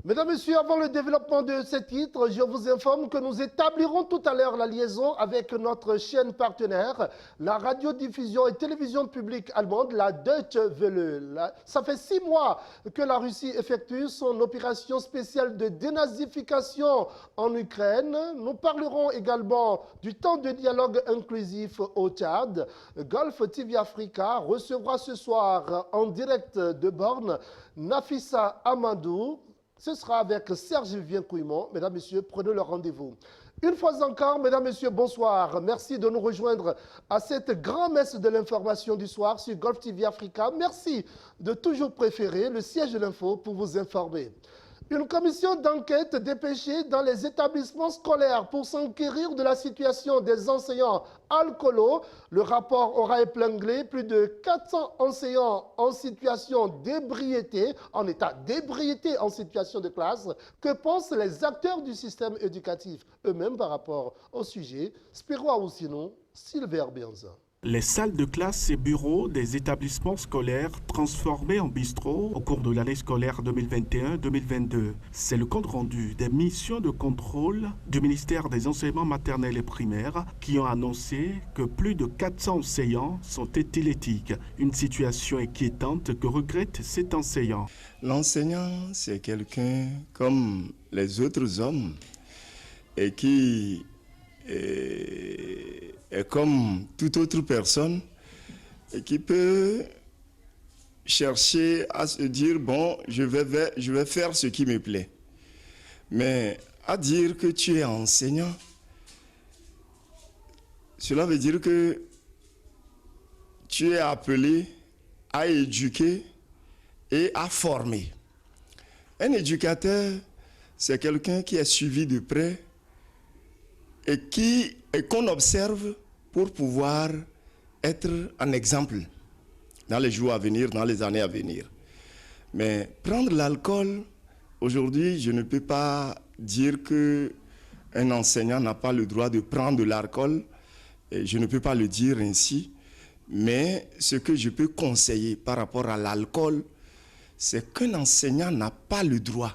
Mesdames, Messieurs, avant le développement de ce titre, je vous informe que nous établirons tout à l'heure la liaison avec notre chaîne partenaire, la radiodiffusion et télévision publique allemande, la Deutsche Welle. Ça fait 6 mois que la Russie effectue son opération spéciale de dénazification en Ukraine. Nous parlerons également du temps de dialogue inclusif au Tchad. Golf TV Africa recevra ce soir en direct de Borne Nafissa Amadou. Ce sera avec Serge-Vivien Couillemont. Mesdames, Messieurs, prenez le rendez-vous. Une fois encore, Mesdames, Messieurs, bonsoir. Merci de nous rejoindre à cette grand-messe de l'information du soir sur Golf TV Africa. Merci de toujours préférer le siège de l'info pour vous informer. Une commission d'enquête dépêchée dans les établissements scolaires pour s'enquérir de la situation des enseignants alcoolos. Le rapport aura épinglé plus de 400 enseignants en situation d'ébriété, en état d'ébriété en situation de classe. Que pensent les acteurs du système éducatif eux-mêmes par rapport au sujet? Spiro ou sinon, Silver Bianza. Les salles de classe et bureaux des établissements scolaires transformés en bistrot au cours de l'année scolaire 2021-2022. C'est le compte rendu des missions de contrôle du ministère des enseignements maternels et primaires qui ont annoncé que plus de 400 enseignants sont éthylétiques. Une situation inquiétante que regrette cet enseignant. L'enseignant, c'est quelqu'un comme les autres hommes et qui est comme toute autre personne et qui peut chercher à se dire, bon, je vais faire ce qui me plaît. Mais à dire que tu es enseignant, cela veut dire que tu es appelé à éduquer et à former. Un éducateur, c'est quelqu'un qui est suivi de près et qu'on observe pour pouvoir être un exemple dans les jours à venir, dans les années à venir. Mais prendre l'alcool, aujourd'hui, je ne peux pas dire qu'un enseignant n'a pas le droit de prendre de l'alcool. Je ne peux pas le dire ainsi. Mais ce que je peux conseiller par rapport à l'alcool, c'est qu'un enseignant n'a pas le droit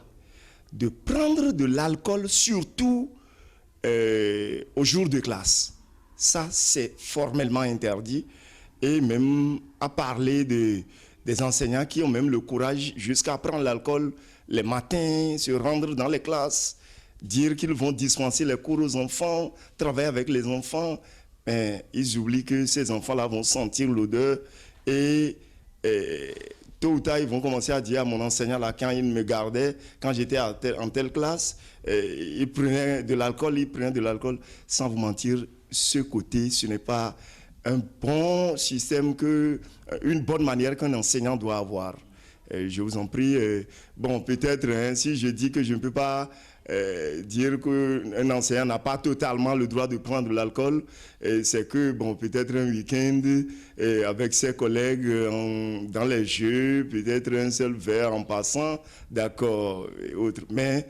de prendre de l'alcool, surtout au jour de classe. Ça, c'est formellement interdit. Et même à parler des enseignants qui ont même le courage jusqu'à prendre l'alcool les matins, se rendre dans les classes, dire qu'ils vont dispenser les cours aux enfants, travailler avec les enfants, mais ils oublient que ces enfants-là vont sentir l'odeur et tôt ou tard, ils vont commencer à dire à mon enseignant, là, quand il me gardait, quand j'étais en telle classe, il prenait de l'alcool, sans vous mentir, ce côté, ce n'est pas un bon système, une bonne manière qu'un enseignant doit avoir. Je vous en prie, bon, peut-être, hein, si je dis que je ne peux pas dire qu'un enseignant n'a pas totalement le droit de prendre de l'alcool, c'est que, bon, peut-être un week-end avec ses collègues dans les jeux, peut-être un seul verre en passant, d'accord, et autres. Mais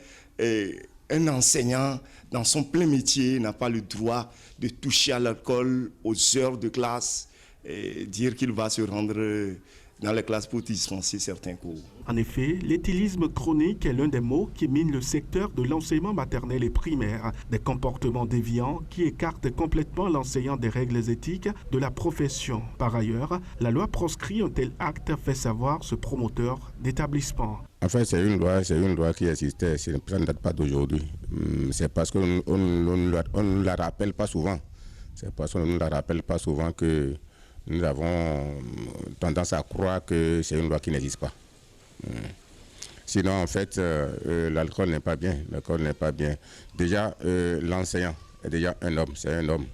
un enseignant, dans son plein métier, n'a pas le droit de toucher à l'alcool aux heures de classe et dire qu'il va se rendre dans les classes pour dispenser certains cours. En effet, l'éthylisme chronique est l'un des maux qui mine le secteur de l'enseignement maternel et primaire, des comportements déviants qui écartent complètement l'enseignant des règles éthiques de la profession. Par ailleurs, la loi proscrit un tel acte, fait savoir ce promoteur d'établissement. En fait, c'est une loi qui existait, ça ne date pas d'aujourd'hui. C'est parce qu'on ne la rappelle pas souvent. C'est parce qu'on ne la rappelle pas souvent que nous avons tendance à croire que c'est une loi qui n'existe pas. Sinon, en fait, l'alcool n'est pas bien. L'alcool n'est pas bien. Déjà, l'enseignant est déjà un homme, c'est un homme.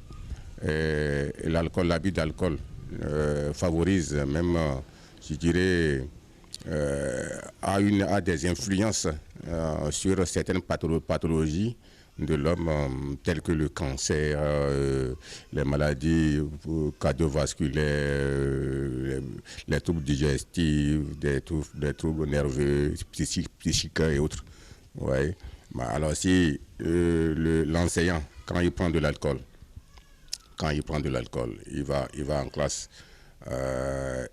L'alcool, l'abus d'alcool favorise même, je dirais, a des influences sur certaines pathologies de l'homme, telles que le cancer, les maladies cardiovasculaires, les troubles digestifs, des troubles nerveux, psychiques et autres. Ouais. Alors si l'enseignant, quand il prend de l'alcool, il va en classe,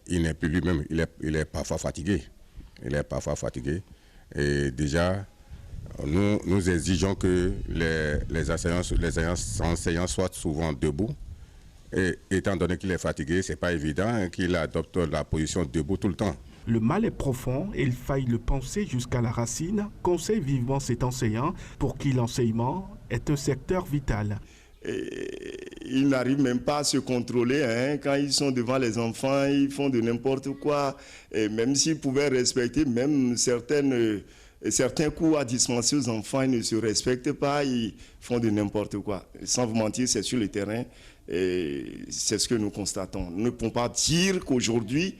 il n'est plus lui-même, il est parfois fatigué. Et déjà, Nous exigeons que les enseignants soient souvent debout. Et étant donné qu'il est fatigué, ce n'est pas évident qu'il adopte la position debout tout le temps. Le mal est profond et il faille le penser jusqu'à la racine, conseille vivement cet enseignant pour qui l'enseignement est un secteur vital. Ils n'arrivent même pas à se contrôler. Quand ils sont devant les enfants, ils font de n'importe quoi. Et même s'ils pouvaient respecter même certains cours à dispenser aux enfants, ils ne se respectent pas, ils font de n'importe quoi. Sans vous mentir, c'est sur le terrain. Et c'est ce que nous constatons. Nous ne pouvons pas dire qu'aujourd'hui,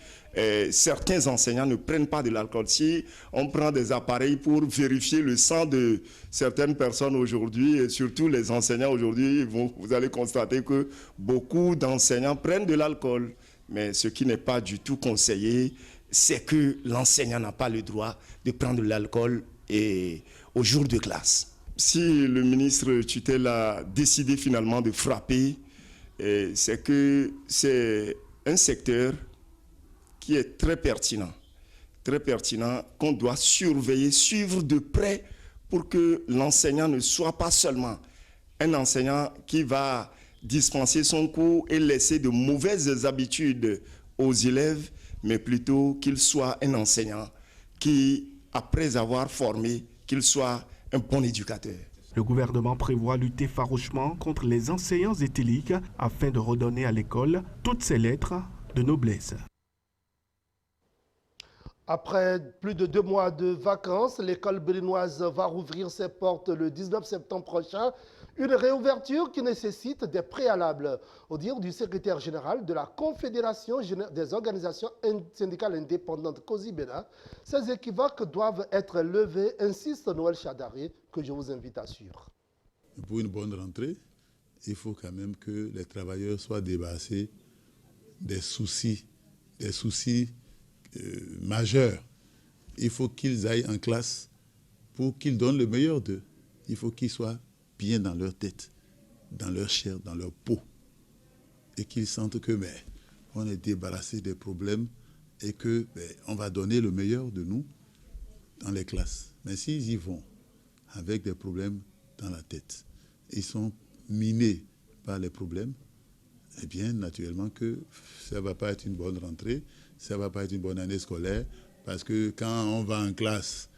certains enseignants ne prennent pas de l'alcool. Si on prend des appareils pour vérifier le sang de certaines personnes aujourd'hui, et surtout les enseignants aujourd'hui, vous allez constater que beaucoup d'enseignants prennent de l'alcool. Mais ce qui n'est pas du tout conseillé, c'est que l'enseignant n'a pas le droit de prendre de l'alcool au jour de classe. Si le ministre tutelle a décidé finalement de frapper, c'est que c'est un secteur qui est très pertinent, qu'on doit surveiller, suivre de près pour que l'enseignant ne soit pas seulement un enseignant qui va dispenser son cours et laisser de mauvaises habitudes aux élèves, mais plutôt qu'il soit un enseignant qui, après avoir formé, qu'il soit un bon éducateur. Le gouvernement prévoit lutter farouchement contre les enseignants éthyliques afin de redonner à l'école toutes ses lettres de noblesse. Après plus de 2 mois de vacances, l'école béninoise va rouvrir ses portes le 19 septembre prochain. Une réouverture qui nécessite des préalables. Au dire du secrétaire général de la Confédération des organisations syndicales indépendantes COSI Bénin, ces équivoques doivent être levés, insiste Noël Chadari, que je vous invite à suivre. Pour une bonne rentrée, il faut quand même que les travailleurs soient débarrassés des soucis majeurs. Il faut qu'ils aillent en classe pour qu'ils donnent le meilleur d'eux. Il faut qu'ils soient bien dans leur tête, dans leur chair, dans leur peau. Et qu'ils sentent que on est débarrassé des problèmes et que on va donner le meilleur de nous dans les classes. Mais s'ils y vont avec des problèmes dans la tête, ils sont minés par les problèmes, eh bien, naturellement que ça ne va pas être une bonne rentrée, ça ne va pas être une bonne année scolaire, parce que quand on va en classe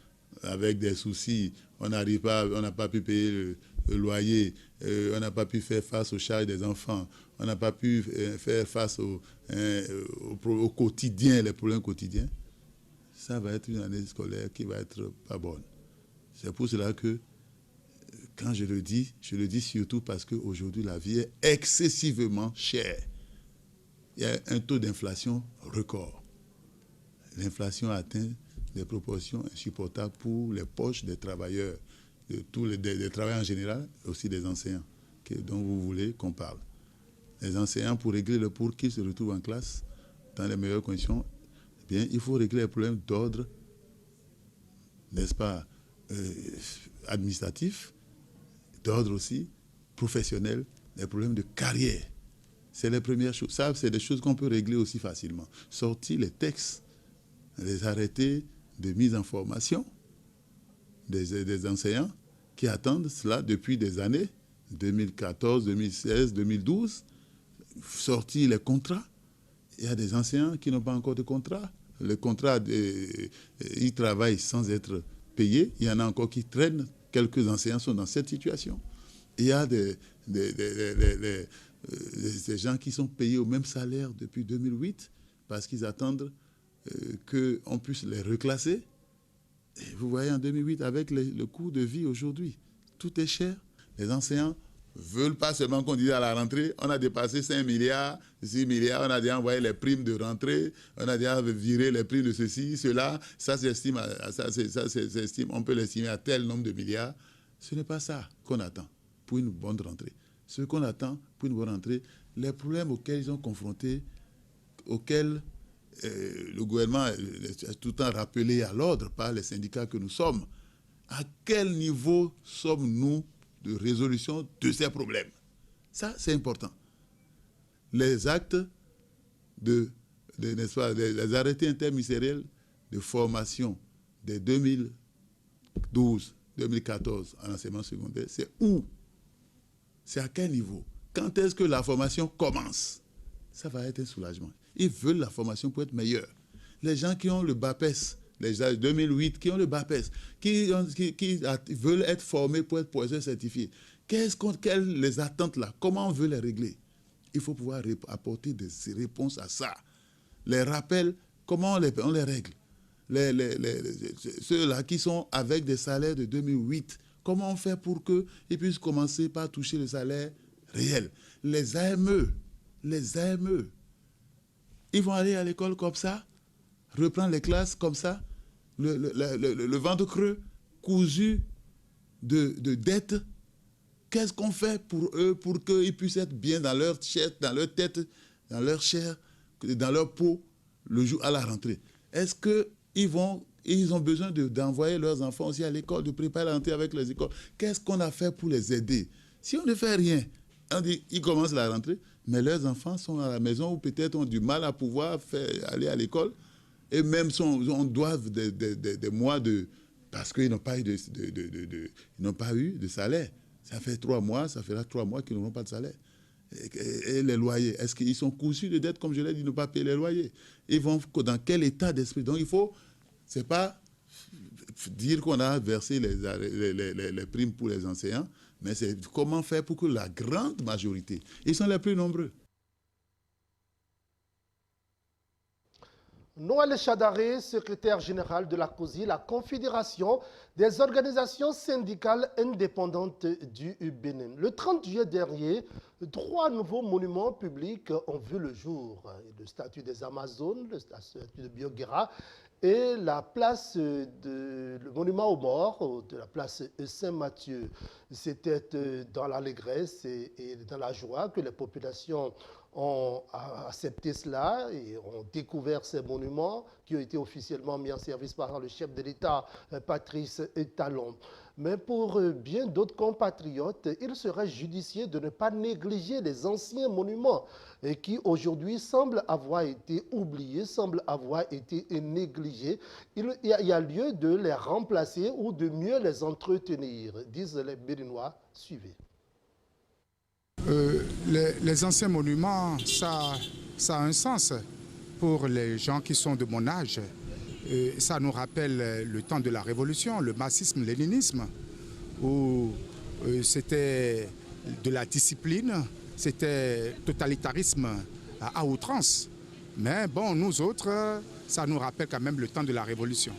avec des soucis, on n'a pas pu payer le loyer, on n'a pas pu faire face aux charges des enfants, on n'a pas pu faire face au quotidien, les problèmes quotidiens, ça va être une année scolaire qui va être pas bonne. C'est pour cela que, quand je le dis surtout parce qu'aujourd'hui, la vie est excessivement chère. Il y a un taux d'inflation record. L'inflation atteint des proportions insupportables pour les poches des travailleurs, des travailleurs en général, aussi des enseignants, dont vous voulez qu'on parle. Les enseignants, pour qu'ils se retrouvent en classe dans les meilleures conditions, eh bien, il faut régler les problèmes d'ordre, n'est-ce pas, administratif, d'ordre aussi, professionnel, les problèmes de carrière. C'est les premières choses. Ça, c'est des choses qu'on peut régler aussi facilement. Sortir les textes, les arrêtés de mise en formation des enseignants qui attendent cela depuis des années, 2014, 2016, 2012, sortir les contrats. Il y a des enseignants qui n'ont pas encore de contrat. Le contrat, ils travaillent sans être payés. Il y en a encore qui traînent. Quelques enseignants sont dans cette situation. Il y a des gens qui sont payés au même salaire depuis 2008 parce qu'ils attendent qu'on puisse les reclasser. Et vous voyez, en 2008, avec le coût de vie aujourd'hui, tout est cher. Les enseignants ne veulent pas seulement qu'on dise à la rentrée, on a dépassé 5 milliards, 6 milliards, on a déjà envoyé les primes de rentrée, on a déjà viré les primes de ceci, cela, ça s'estime, on peut l'estimer à tel nombre de milliards. Ce n'est pas ça qu'on attend pour une bonne rentrée. Ce qu'on attend pour une bonne rentrée, les problèmes auxquels ils sont confrontés, auxquels le gouvernement est tout le temps rappelé à l'ordre par les syndicats que nous sommes, à quel niveau sommes-nous de résolution de ces problèmes? Ça, c'est important. Les actes n'est-ce pas, les arrêtés interministériels de formation de 2012, 2014 en enseignement secondaire, c'est où? C'est à quel niveau? Quand est-ce que la formation commence? Ça va être un soulagement. Ils veulent la formation pour être meilleurs. Les gens qui ont le BAPES, les gens de 2008 qui ont le BAPES, qui veulent être formés pour être professeurs certifiés, quelles les attentes là? Comment on veut les régler? Il faut pouvoir apporter des réponses à ça. Les rappels, comment on les règle? Ceux-là qui sont avec des salaires de 2008, comment on fait pour qu'ils puissent commencer par toucher le salaire réel? Les AME, ils vont aller à l'école comme ça, reprendre les classes comme ça, le ventre creux, cousu de dettes. Qu'est-ce qu'on fait pour eux, pour qu'ils puissent être bien dans leur chair, dans leur tête, dans leur chair, dans leur peau, le jour à la rentrée? Est-ce qu'ils ont besoin d'envoyer leurs enfants aussi à l'école, de préparer la rentrée avec les écoles? Qu'est-ce qu'on a fait pour les aider? Si on ne fait rien, on dit ils commencent la rentrée, mais leurs enfants sont à la maison ou peut-être ont du mal à pouvoir aller à l'école et même doivent des mois parce qu'ils n'ont pas eu de salaire. Ça fait 3 mois, ça fera 3 mois qu'ils n'auront pas de salaire. Et les loyers, est-ce qu'ils sont cousus de dettes, comme je l'ai dit, ne pas payer les loyers? Ils vont dans quel état d'esprit? Donc c'est pas dire qu'on a versé les primes pour les enseignants, mais c'est comment faire pour que la grande majorité, ils sont les plus nombreux. Noël Chadaré, secrétaire général de la COSI, la Confédération des organisations syndicales indépendantes du Bénin. Le 30 juillet dernier, 3 nouveaux monuments publics ont vu le jour. Le statue des Amazones, le statue de Bioguera et le monument aux morts de la place Saint-Mathieu. C'était dans l'allégresse et dans la joie que les populations ont accepté cela et ont découvert ces monuments qui ont été officiellement mis en service par le chef de l'État, Patrice Talon. Mais pour bien d'autres compatriotes, il serait judicieux de ne pas négliger les anciens monuments qui aujourd'hui semblent avoir été oubliés, semblent avoir été négligés. Il y a lieu de les remplacer ou de mieux les entretenir, disent les Béninois. Suivez. Les anciens monuments, ça a un sens pour les gens qui sont de mon âge. Ça nous rappelle le temps de la Révolution, le marxisme-léninisme, où c'était de la discipline, c'était totalitarisme à outrance. Mais bon, nous autres, ça nous rappelle quand même le temps de la Révolution.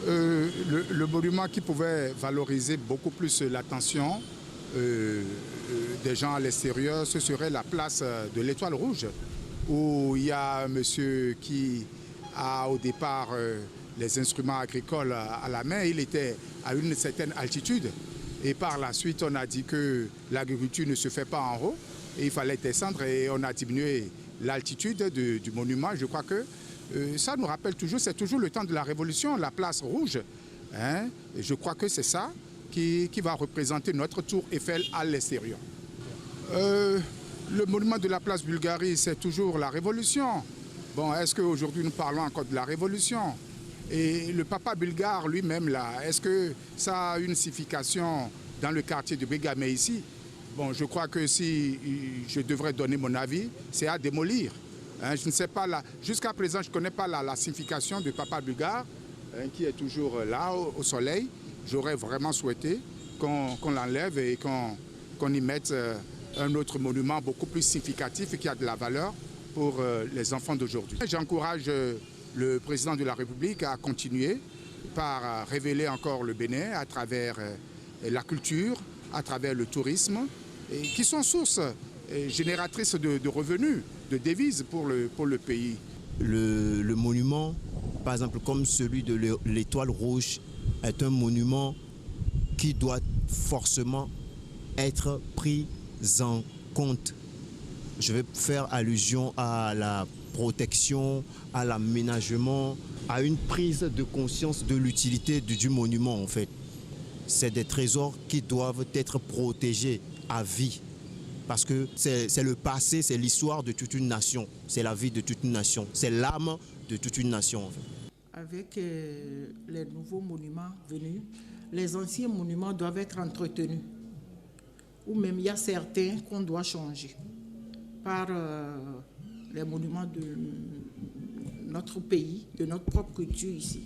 Le monument qui pouvait valoriser beaucoup plus l'attention des gens à l'extérieur, ce serait la place de l'Étoile Rouge, où il y a un monsieur qui a au départ les instruments agricoles à la main. Il était à une certaine altitude et par la suite on a dit que l'agriculture ne se fait pas en haut et il fallait descendre et on a diminué l'altitude du monument. Je crois que ça nous rappelle toujours, c'est toujours le temps de la Révolution, la place rouge. Hein? Et je crois que c'est ça qui va représenter notre tour Eiffel à l'extérieur. Le monument de la place Bulgarie, c'est toujours la Révolution. Bon, est-ce qu'aujourd'hui nous parlons encore de la Révolution? Et le papa bulgare lui-même, là, est-ce que ça a une signification dans le quartier de Bégamé ici? Bon, je crois que si je devrais donner mon avis, c'est à démolir. Hein, je ne sais pas, jusqu'à présent, je ne connais pas la signification du papa bulgare, qui est toujours là, au soleil. J'aurais vraiment souhaité qu'on l'enlève et qu'on y mette un autre monument beaucoup plus significatif et qui a de la valeur pour les enfants d'aujourd'hui. J'encourage le président de la République à continuer par révéler encore le Bénin à travers la culture, à travers le tourisme, et qui sont sources génératrices de revenus, de devises pour le pays. Le monument, par exemple, comme celui de l'Étoile Rouge, est un monument qui doit forcément être pris en compte. Je vais faire allusion à la protection, à l'aménagement, à une prise de conscience de l'utilité du monument en fait. C'est des trésors qui doivent être protégés à vie. Parce que c'est le passé, c'est l'histoire de toute une nation. C'est la vie de toute une nation. C'est l'âme de toute une nation en fait. Avec les nouveaux monuments venus, les anciens monuments doivent être entretenus. Ou même il y a certains qu'on doit changer par les monuments de notre pays, de notre propre culture ici.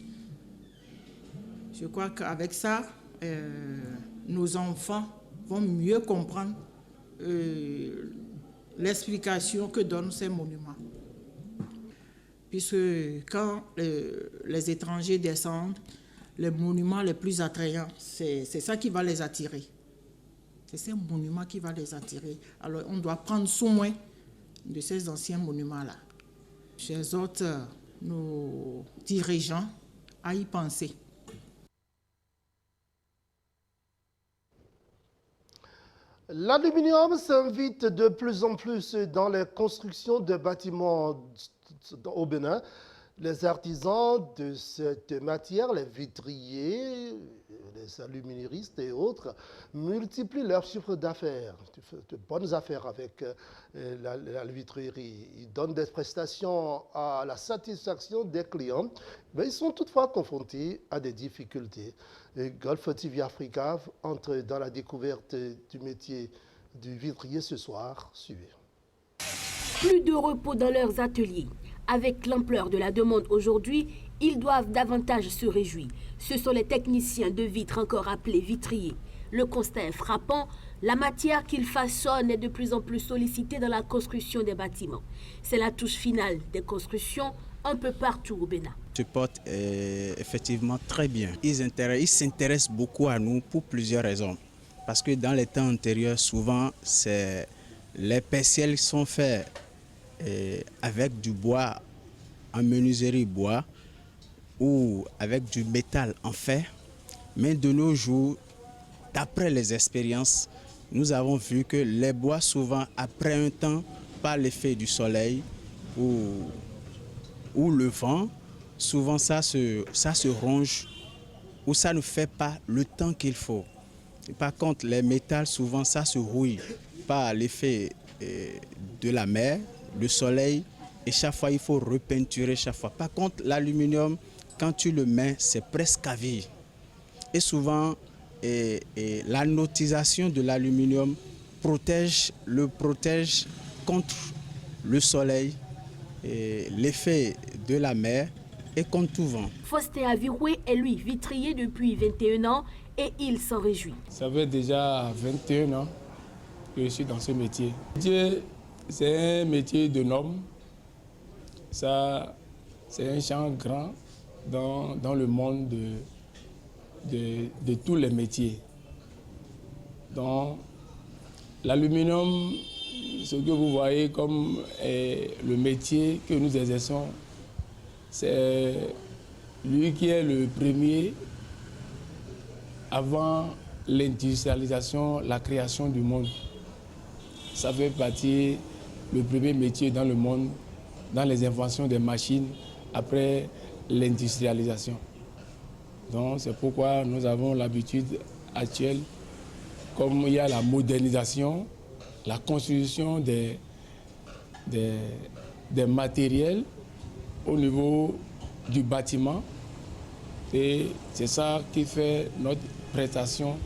Je crois qu'avec ça, nos enfants vont mieux comprendre l'explication que donnent ces monuments. Puisque quand les étrangers descendent, les monuments les plus attrayants, c'est ça qui va les attirer. C'est ces monuments qui vont les attirer. Alors on doit prendre soin de ces anciens monuments-là. J'exhorte nos dirigeants à y penser. L'aluminium s'invite de plus en plus dans les constructions de bâtiments au Bénin. Les artisans de cette matière, les vitriers, les aluminieristes et autres, multiplient leur chiffre d'affaires, de bonnes affaires avec la vitrierie. Ils donnent des prestations à la satisfaction des clients, mais ils sont toutefois confrontés à des difficultés. Et Golf TV Africa entre dans la découverte du métier du vitrier ce soir. Suivez. Plus de repos dans leurs ateliers. Avec l'ampleur de la demande aujourd'hui, ils doivent davantage se réjouir. Ce sont les techniciens de vitres, encore appelés vitriers. Le constat est frappant, la matière qu'ils façonnent est de plus en plus sollicitée dans la construction des bâtiments. C'est la touche finale des constructions un peu partout au Bénin. Se porte effectivement très bien. Ils s'intéressent beaucoup à nous pour plusieurs raisons. Parce que dans les temps antérieurs, souvent, les persiels sont faits avec du bois en menuiserie bois ou avec du métal en fer. Mais de nos jours, d'après les expériences, nous avons vu que les bois, souvent, après un temps, par l'effet du soleil ou le vent, souvent ça se ronge ou ça ne fait pas le temps qu'il faut. Par contre, les métals, souvent, ça se rouille par l'effet de la mer, le soleil, et chaque fois, il faut repeinturer chaque fois. Par contre, l'aluminium, quand tu le mets, c'est presque à vie. Et souvent, la notisation de l'aluminium le protège contre le soleil, l'effet de la mer et contre tout vent. Faustin Aviroué est lui vitrier depuis 21 ans et il s'en réjouit. Ça fait déjà 21 ans que je suis dans ce métier. C'est un métier de homme. Ça, c'est un champ grand dans le monde de tous les métiers. Donc, l'aluminium, ce que vous voyez comme le métier que nous exerçons, c'est lui qui est le premier avant l'industrialisation, la création du monde. Ça fait partie le premier métier dans le monde, dans les inventions des machines, après l'industrialisation. Donc c'est pourquoi nous avons l'habitude actuelle, comme il y a la modernisation, la construction des matériels au niveau du bâtiment. Et c'est ça qui fait notre prestation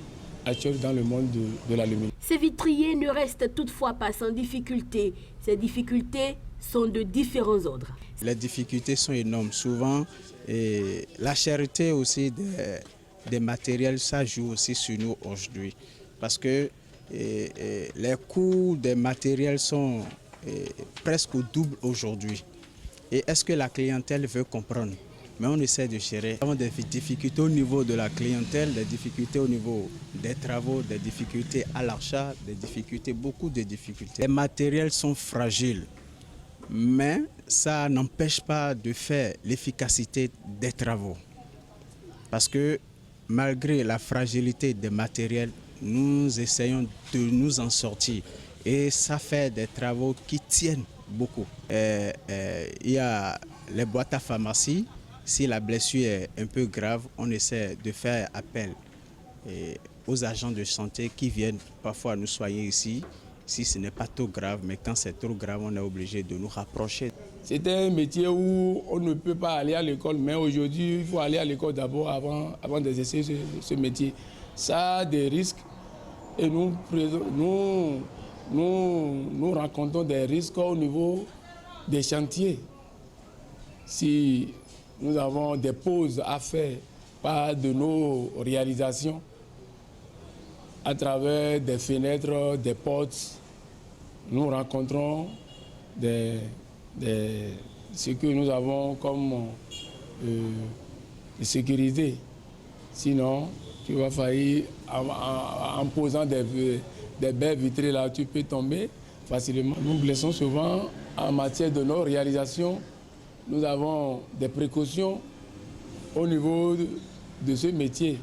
actuelle dans le monde de l'aluminium. Ces vitriers ne restent toutefois pas sans difficultés. Ces difficultés sont de différents ordres. Les difficultés sont énormes. Souvent, la cherté aussi des matériels, ça joue aussi sur nous aujourd'hui. Parce que les coûts des matériels sont presque au double aujourd'hui. Et est-ce que la clientèle veut comprendre? Mais on essaie de gérer. Nous avons des difficultés au niveau de la clientèle, des difficultés au niveau des travaux, des difficultés à l'achat, beaucoup de difficultés. Les matériels sont fragiles, mais ça n'empêche pas de faire l'efficacité des travaux. Parce que malgré la fragilité des matériels, nous essayons de nous en sortir. Et ça fait des travaux qui tiennent beaucoup. Il y a les boîtes à pharmacie. Si la blessure est un peu grave, on essaie de faire appel aux agents de santé qui viennent parfois nous soigner ici, si ce n'est pas trop grave. Mais quand c'est trop grave, on est obligé de nous rapprocher. C'était un métier où on ne peut pas aller à l'école, mais aujourd'hui, il faut aller à l'école d'abord avant d'exercer ce métier. Ça a des risques et nous rencontrons des risques au niveau des chantiers. Si nous avons des pauses à faire par de nos réalisations à travers des fenêtres, des portes, nous rencontrons ce que nous avons comme sécurité. Sinon, tu vas faillir, en posant des baies vitrées là, tu peux tomber facilement. Nous blessons souvent en matière de nos réalisations. Nous avons des précautions au niveau de ce métier.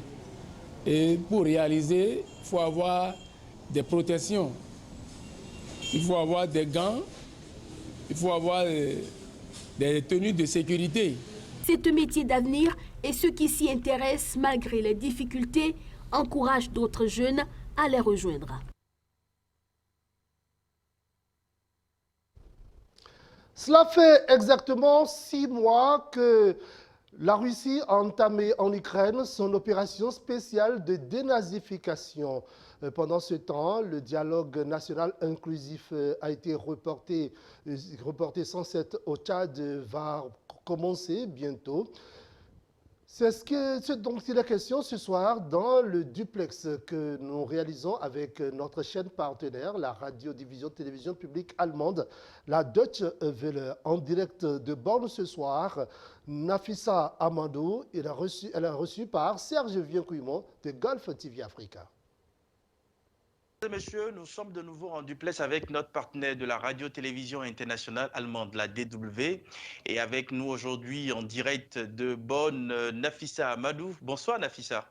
Et pour réaliser, il faut avoir des protections. Il faut avoir des gants. Il faut avoir des tenues de sécurité. C'est un métier d'avenir et ceux qui s'y intéressent, malgré les difficultés, encouragent d'autres jeunes à les rejoindre. Cela fait exactement 6 mois que la Russie a entamé en Ukraine son opération spéciale de dénazification. Pendant ce temps, le dialogue national inclusif a été reporté sans cesse au Tchad, va commencer bientôt. C'est donc la question ce soir dans le duplex que nous réalisons avec notre chaîne partenaire, la radiodiffusion télévision publique allemande, la Deutsche Welle, en direct de Bonn ce soir. Nafissa Amadou, elle a reçu par Serge Viencuimont de Golf TV Africa. Mesdames et messieurs, nous sommes de nouveau en duplex avec notre partenaire de la radio-télévision internationale allemande, la DW. Et avec nous aujourd'hui en direct de Bonn, Nafissa Amadou. Bonsoir Nafissa.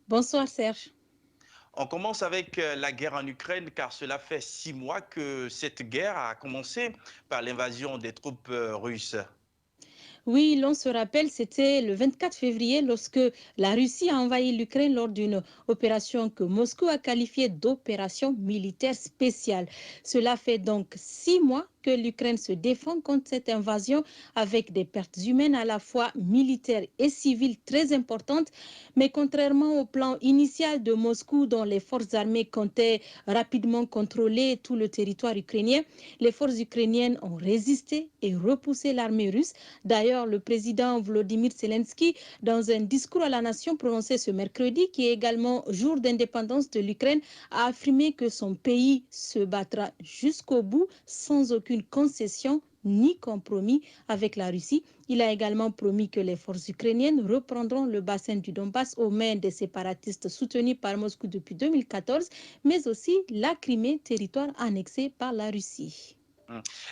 Bonsoir Serge. On commence avec la guerre en Ukraine car cela fait 6 mois que cette guerre a commencé par l'invasion des troupes russes. Oui, l'on se rappelle, c'était le 24 février lorsque la Russie a envahi l'Ukraine lors d'une opération que Moscou a qualifiée d'opération militaire spéciale. Cela fait donc 6 mois que l'Ukraine se défend contre cette invasion avec des pertes humaines à la fois militaires et civiles très importantes. Mais contrairement au plan initial de Moscou dont les forces armées comptaient rapidement contrôler tout le territoire ukrainien, les forces ukrainiennes ont résisté et repoussé l'armée russe. D'ailleurs, le président Volodymyr Zelensky, dans un discours à la nation prononcé ce mercredi, qui est également jour d'indépendance de l'Ukraine, a affirmé que son pays se battra jusqu'au bout sans aucune concession ni compromis avec la Russie. Il a également promis que les forces ukrainiennes reprendront le bassin du Donbass aux mains des séparatistes soutenus par Moscou depuis 2014, mais aussi la Crimée, territoire annexé par la Russie.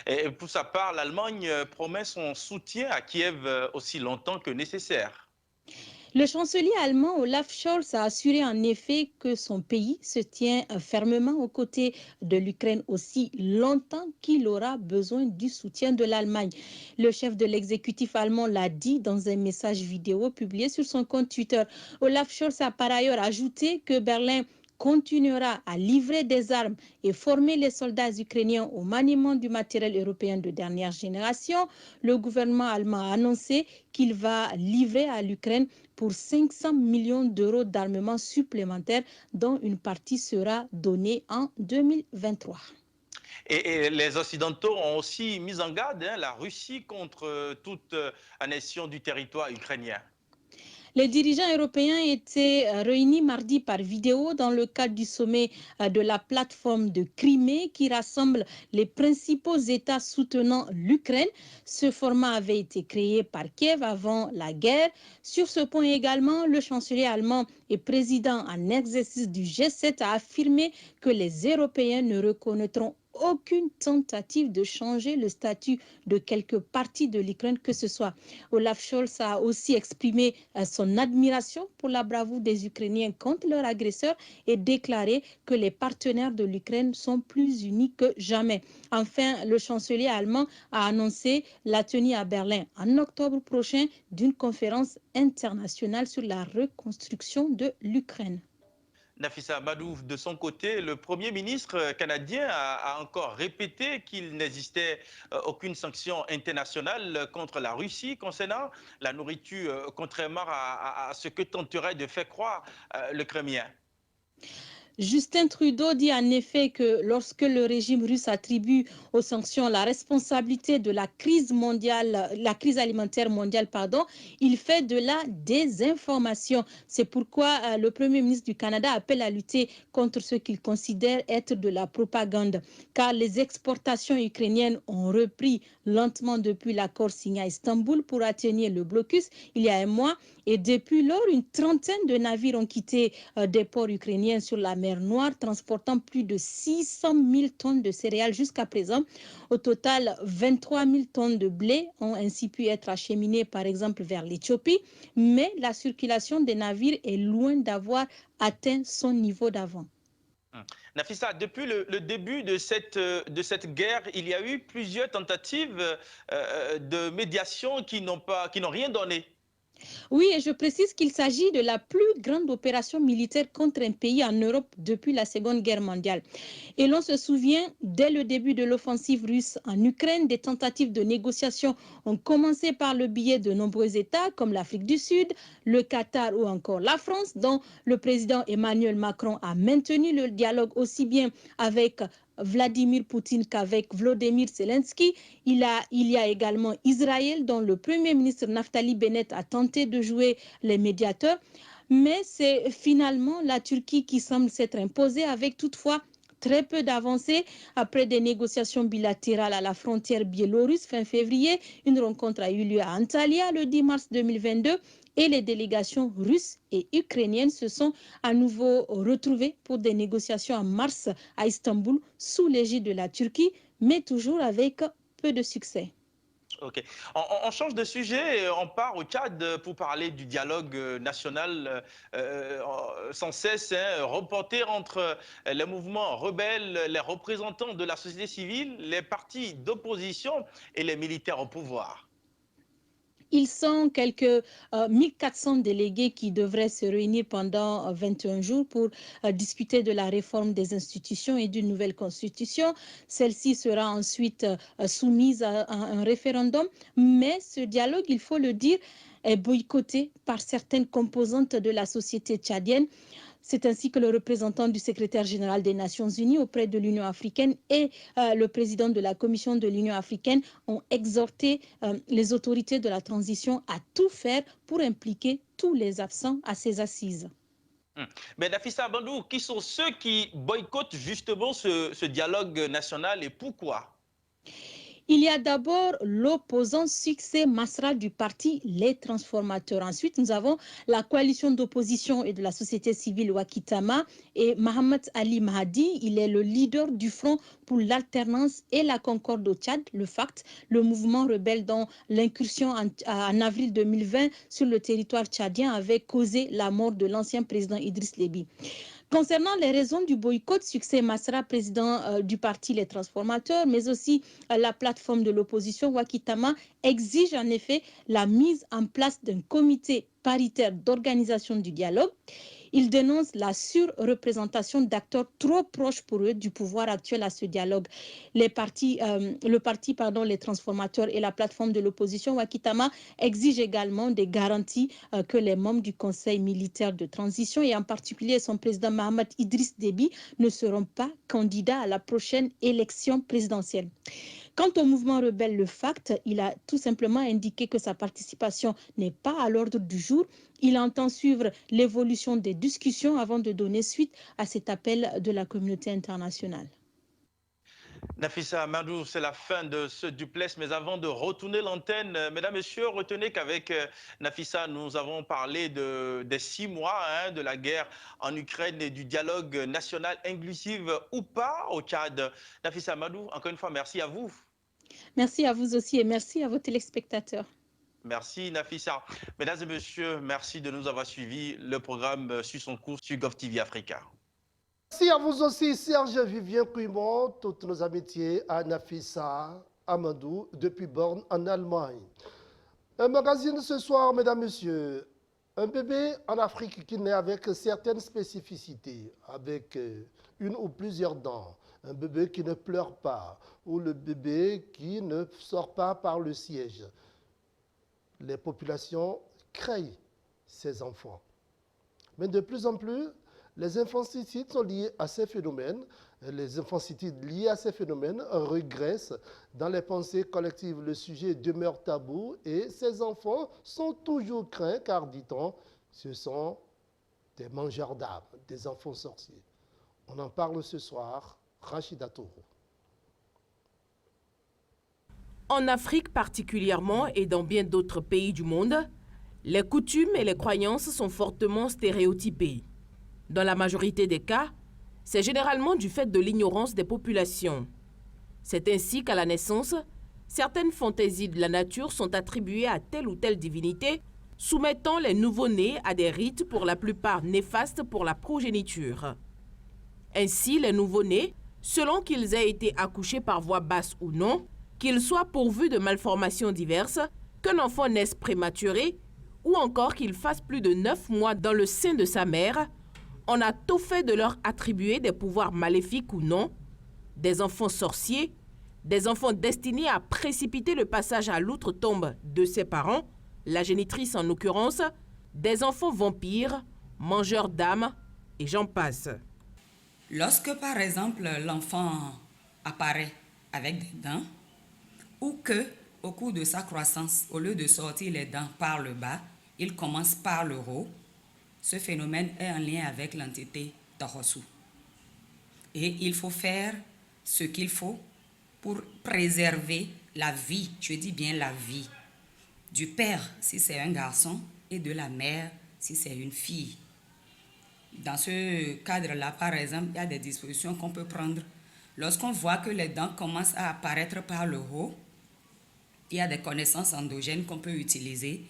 Et pour sa part, l'Allemagne promet son soutien à Kiev aussi longtemps que nécessaire. Le chancelier allemand Olaf Scholz a assuré en effet que son pays se tient fermement aux côtés de l'Ukraine aussi longtemps qu'il aura besoin du soutien de l'Allemagne. Le chef de l'exécutif allemand l'a dit dans un message vidéo publié sur son compte Twitter. Olaf Scholz a par ailleurs ajouté que Berlin continuera à livrer des armes et former les soldats ukrainiens au maniement du matériel européen de dernière génération. Le gouvernement allemand a annoncé qu'il va livrer à l'Ukraine pour 500 millions d'euros d'armement supplémentaires, dont une partie sera donnée en 2023. Et les Occidentaux ont aussi mis en garde la Russie contre toute annexion du territoire ukrainien. Les dirigeants européens étaient réunis mardi par vidéo dans le cadre du sommet de la plateforme de Crimée qui rassemble les principaux États soutenant l'Ukraine. Ce format avait été créé par Kiev avant la guerre. Sur ce point également, le chancelier allemand et président en exercice du G7 a affirmé que les Européens ne reconnaîtront aucune tentative de changer le statut de quelque partie de l'Ukraine que ce soit. Olaf Scholz a aussi exprimé son admiration pour la bravoure des Ukrainiens contre leur agresseur et déclaré que les partenaires de l'Ukraine sont plus unis que jamais. Enfin, le chancelier allemand a annoncé la tenue à Berlin en octobre prochain d'une conférence internationale sur la reconstruction de l'Ukraine. Nafissa Amadou, de son côté, le Premier ministre canadien a encore répété qu'il n'existait aucune sanction internationale contre la Russie concernant la nourriture, contrairement à ce que tenterait de faire croire le Kremlin. Justin Trudeau dit en effet que lorsque le régime russe attribue aux sanctions la responsabilité de la crise mondiale, la crise alimentaire mondiale, il fait de la désinformation. C'est pourquoi le Premier ministre du Canada appelle à lutter contre ce qu'il considère être de la propagande, car les exportations ukrainiennes ont repris lentement depuis l'accord signé à Istanbul pour atténuer le blocus il y a un mois. Et depuis lors, une trentaine de navires ont quitté des ports ukrainiens sur la mer Noire, transportant plus de 600 000 tonnes de céréales jusqu'à présent. Au total, 23 000 tonnes de blé ont ainsi pu être acheminées, par exemple, vers l'Éthiopie. Mais la circulation des navires est loin d'avoir atteint son niveau d'avant. Nafissa, depuis le début de cette guerre, il y a eu plusieurs tentatives de médiation qui n'ont rien donné. Oui, et je précise qu'il s'agit de la plus grande opération militaire contre un pays en Europe depuis la Seconde Guerre mondiale. Et l'on se souvient, dès le début de l'offensive russe en Ukraine, des tentatives de négociation ont commencé par le biais de nombreux États comme l'Afrique du Sud, le Qatar ou encore la France, dont le président Emmanuel Macron a maintenu le dialogue aussi bien avec Vladimir Poutine qu'avec Volodymyr Zelensky. Il y a également Israël, dont le Premier ministre Naftali Bennett a tenté de jouer les médiateurs. Mais c'est finalement la Turquie qui semble s'être imposée, avec toutefois très peu d'avancées. Après des négociations bilatérales à la frontière biélorusse fin février, une rencontre a eu lieu à Antalya le 10 mars 2022. Et les délégations russes et ukrainiennes se sont à nouveau retrouvées pour des négociations en mars à Istanbul sous l'égide de la Turquie, mais toujours avec peu de succès. Ok. On change de sujet, on part au Tchad pour parler du dialogue national sans cesse reporté entre les mouvements rebelles, les représentants de la société civile, les partis d'opposition et les militaires au pouvoir. Ils sont quelques 1400 délégués qui devraient se réunir pendant 21 jours pour discuter de la réforme des institutions et d'une nouvelle constitution. Celle-ci sera ensuite soumise à un référendum. Mais ce dialogue, il faut le dire, est boycotté par certaines composantes de la société tchadienne. C'est ainsi que le représentant du secrétaire général des Nations Unies auprès de l'Union africaine et le président de la Commission de l'Union africaine ont exhorté les autorités de la transition à tout faire pour impliquer tous les absents à ces assises. Mais Nafissa Amadou, qui sont ceux qui boycottent justement ce dialogue national et pourquoi? Il y a d'abord l'opposant Succès Masra du parti Les Transformateurs. Ensuite, nous avons la coalition d'opposition et de la société civile Wakitama et Mohamed Ali Mahdi. Il est le leader du Front pour l'alternance et la concorde au Tchad, le FACT, le mouvement rebelle dont l'incursion en avril 2020 sur le territoire tchadien avait causé la mort de l'ancien président Idriss Déby. Concernant les raisons du boycott, Succès Masra, président du parti Les Transformateurs, mais aussi la plateforme de l'opposition Wakitama, exige en effet la mise en place d'un comité paritaire d'organisation du dialogue. Il dénonce la surreprésentation d'acteurs trop proches pour eux du pouvoir actuel à ce dialogue. Le parti, Les Transformateurs et la plateforme de l'opposition Wakitama exigent également des garanties que les membres du Conseil militaire de transition et en particulier son président Mohamed Idriss Déby ne seront pas candidats à la prochaine élection présidentielle. Quant au mouvement rebelle Le FACT, il a tout simplement indiqué que sa participation n'est pas à l'ordre du jour. Il entend suivre l'évolution des discussions avant de donner suite à cet appel de la communauté internationale. Nafissa Amadou, c'est la fin de ce duplex, mais avant de retourner l'antenne, mesdames, messieurs, retenez qu'avec Nafissa, nous avons parlé des 6 mois de la guerre en Ukraine et du dialogue national inclusif ou pas au Tchad. Nafissa Amadou, encore une fois, merci à vous. Merci à vous aussi et merci à vos téléspectateurs. Merci Nafissa. Mesdames et messieurs, merci de nous avoir suivis. Le programme suit son cours sur GovTV Africa. Merci à vous aussi, Serge Vivien Cuimont, toutes nos amitiés à Nafissa Amadou depuis Born en Allemagne. Un magazine ce soir, mesdames, messieurs, Un bébé en Afrique qui naît avec certaines spécificités, avec une ou plusieurs dents, un bébé qui ne pleure pas, ou le bébé qui ne sort pas par le siège. Les populations craignent ces enfants. Mais de plus en plus, les infanticides sont liés à ces phénomènes. Les infanticides liés à ces phénomènes régressent dans les pensées collectives. Le sujet demeure tabou et ces enfants sont toujours craints car, dit-on, ce sont des mangeurs d'âmes, des enfants sorciers. On en parle ce soir. Rachida Tourou. En Afrique particulièrement et dans bien d'autres pays du monde, les coutumes et les croyances sont fortement stéréotypées. Dans la majorité des cas, c'est généralement du fait de l'ignorance des populations. C'est ainsi qu'à la naissance, certaines fantaisies de la nature sont attribuées à telle ou telle divinité, soumettant les nouveau-nés à des rites pour la plupart néfastes pour la progéniture. Ainsi, les nouveau-nés, selon qu'ils aient été accouchés par voie basse ou non, qu'ils soient pourvus de malformations diverses, qu'un enfant naisse prématuré, ou encore qu'il fasse plus de 9 mois dans le sein de sa mère, on a tout fait de leur attribuer des pouvoirs maléfiques ou non, des enfants sorciers, des enfants destinés à précipiter le passage à l'outre-tombe de ses parents, la génitrice en l'occurrence, des enfants vampires, mangeurs d'âmes, et j'en passe. Lorsque, par exemple, l'enfant apparaît avec des dents, ou que, au cours de sa croissance, au lieu de sortir les dents par le bas, il commence par le haut, ce phénomène est en lien avec l'entité Tohosu. Et il faut faire ce qu'il faut pour préserver la vie, je dis bien la vie, du père si c'est un garçon et de la mère si c'est une fille. Dans ce cadre-là, par exemple, il y a des dispositions qu'on peut prendre. Lorsqu'on voit que les dents commencent à apparaître par le haut, il y a des connaissances endogènes qu'on peut utiliser,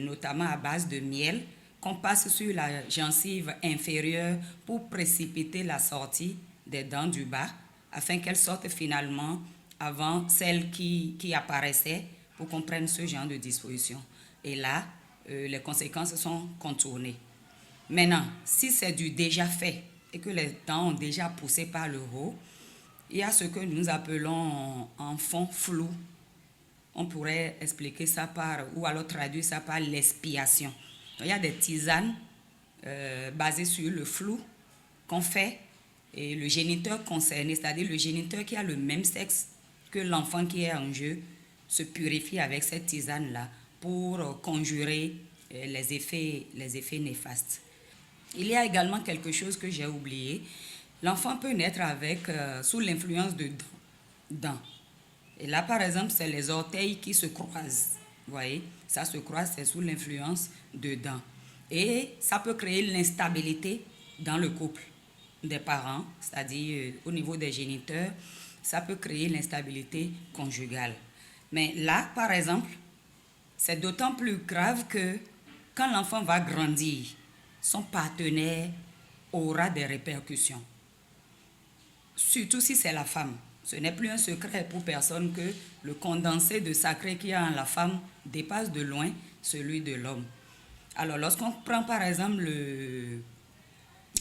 notamment à base de miel, qu'on passe sur la gencive inférieure pour précipiter la sortie des dents du bas, afin qu'elles sortent finalement avant celles qui apparaissaient, pour qu'on prenne ce genre de disposition. Et là, les conséquences sont contournées. Maintenant, si c'est du déjà fait et que les dents ont déjà poussé par le haut, il y a ce que nous appelons en fond flou. On pourrait expliquer ça par, ou alors traduire ça par l'expiation. Il y a des tisanes basées sur le flou qu'on fait et le géniteur concerné, c'est-à-dire le géniteur qui a le même sexe que l'enfant qui est en jeu, se purifie avec cette tisane-là pour conjurer les effets néfastes. Il y a également quelque chose que j'ai oublié. L'enfant peut naître sous l'influence de dents. Et là, par exemple, c'est les orteils qui se croisent. Vous voyez, ça se croise, c'est sous l'influence de dents. Et ça peut créer l'instabilité dans le couple des parents, c'est-à-dire au niveau des géniteurs, ça peut créer l'instabilité conjugale. Mais là, par exemple, c'est d'autant plus grave que quand l'enfant va grandir, son partenaire aura des répercussions. Surtout si c'est la femme. Ce n'est plus un secret pour personne que le condensé de sacré qu'il y a en la femme dépasse de loin celui de l'homme. Alors, lorsqu'on prend par exemple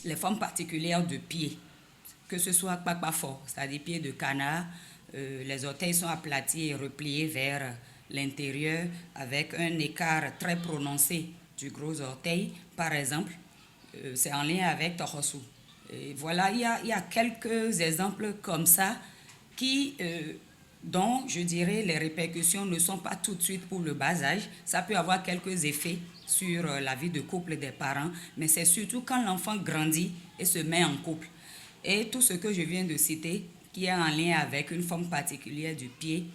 les formes particulières de pieds, que ce soit kpakpafort, c'est-à-dire pieds de canard, les orteils sont aplatis et repliés vers l'intérieur avec un écart très prononcé du gros orteil, par exemple, c'est en lien avec Tohosu. Et voilà, il y a quelques exemples comme ça dont, je dirais, les répercussions ne sont pas tout de suite pour le bas âge. Ça peut avoir quelques effets sur la vie de couple des parents, mais c'est surtout quand l'enfant grandit et se met en couple. Et tout ce que je viens de citer, qui est en lien avec une forme particulière du pied,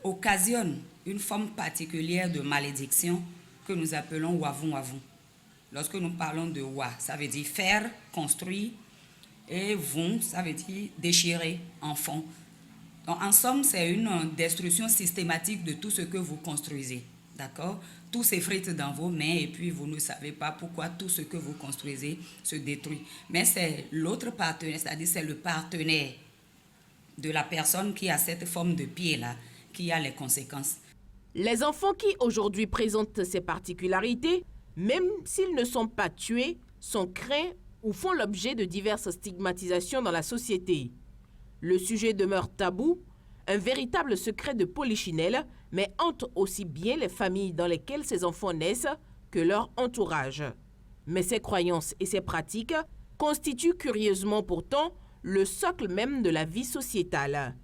occasionne une forme particulière de malédiction que nous appelons wavun wavun. Lorsque nous parlons de wa, ça veut dire faire, construire, et vun, ça veut dire déchirer, en fond. Donc, en somme, c'est une destruction systématique de tout ce que vous construisez. D'accord? Tout s'effrite dans vos mains et puis vous ne savez pas pourquoi tout ce que vous construisez se détruit. Mais c'est l'autre partenaire, c'est-à-dire c'est le partenaire de la personne qui a cette forme de pied-là qui a les conséquences. Les enfants qui aujourd'hui présentent ces particularités, même s'ils ne sont pas tués, sont craints ou font l'objet de diverses stigmatisations dans la société. Le sujet demeure tabou, un véritable secret de polichinelle, mais hante aussi bien les familles dans lesquelles ces enfants naissent que leur entourage. Mais ces croyances et ces pratiques constituent curieusement pourtant le socle même de la vie sociétale.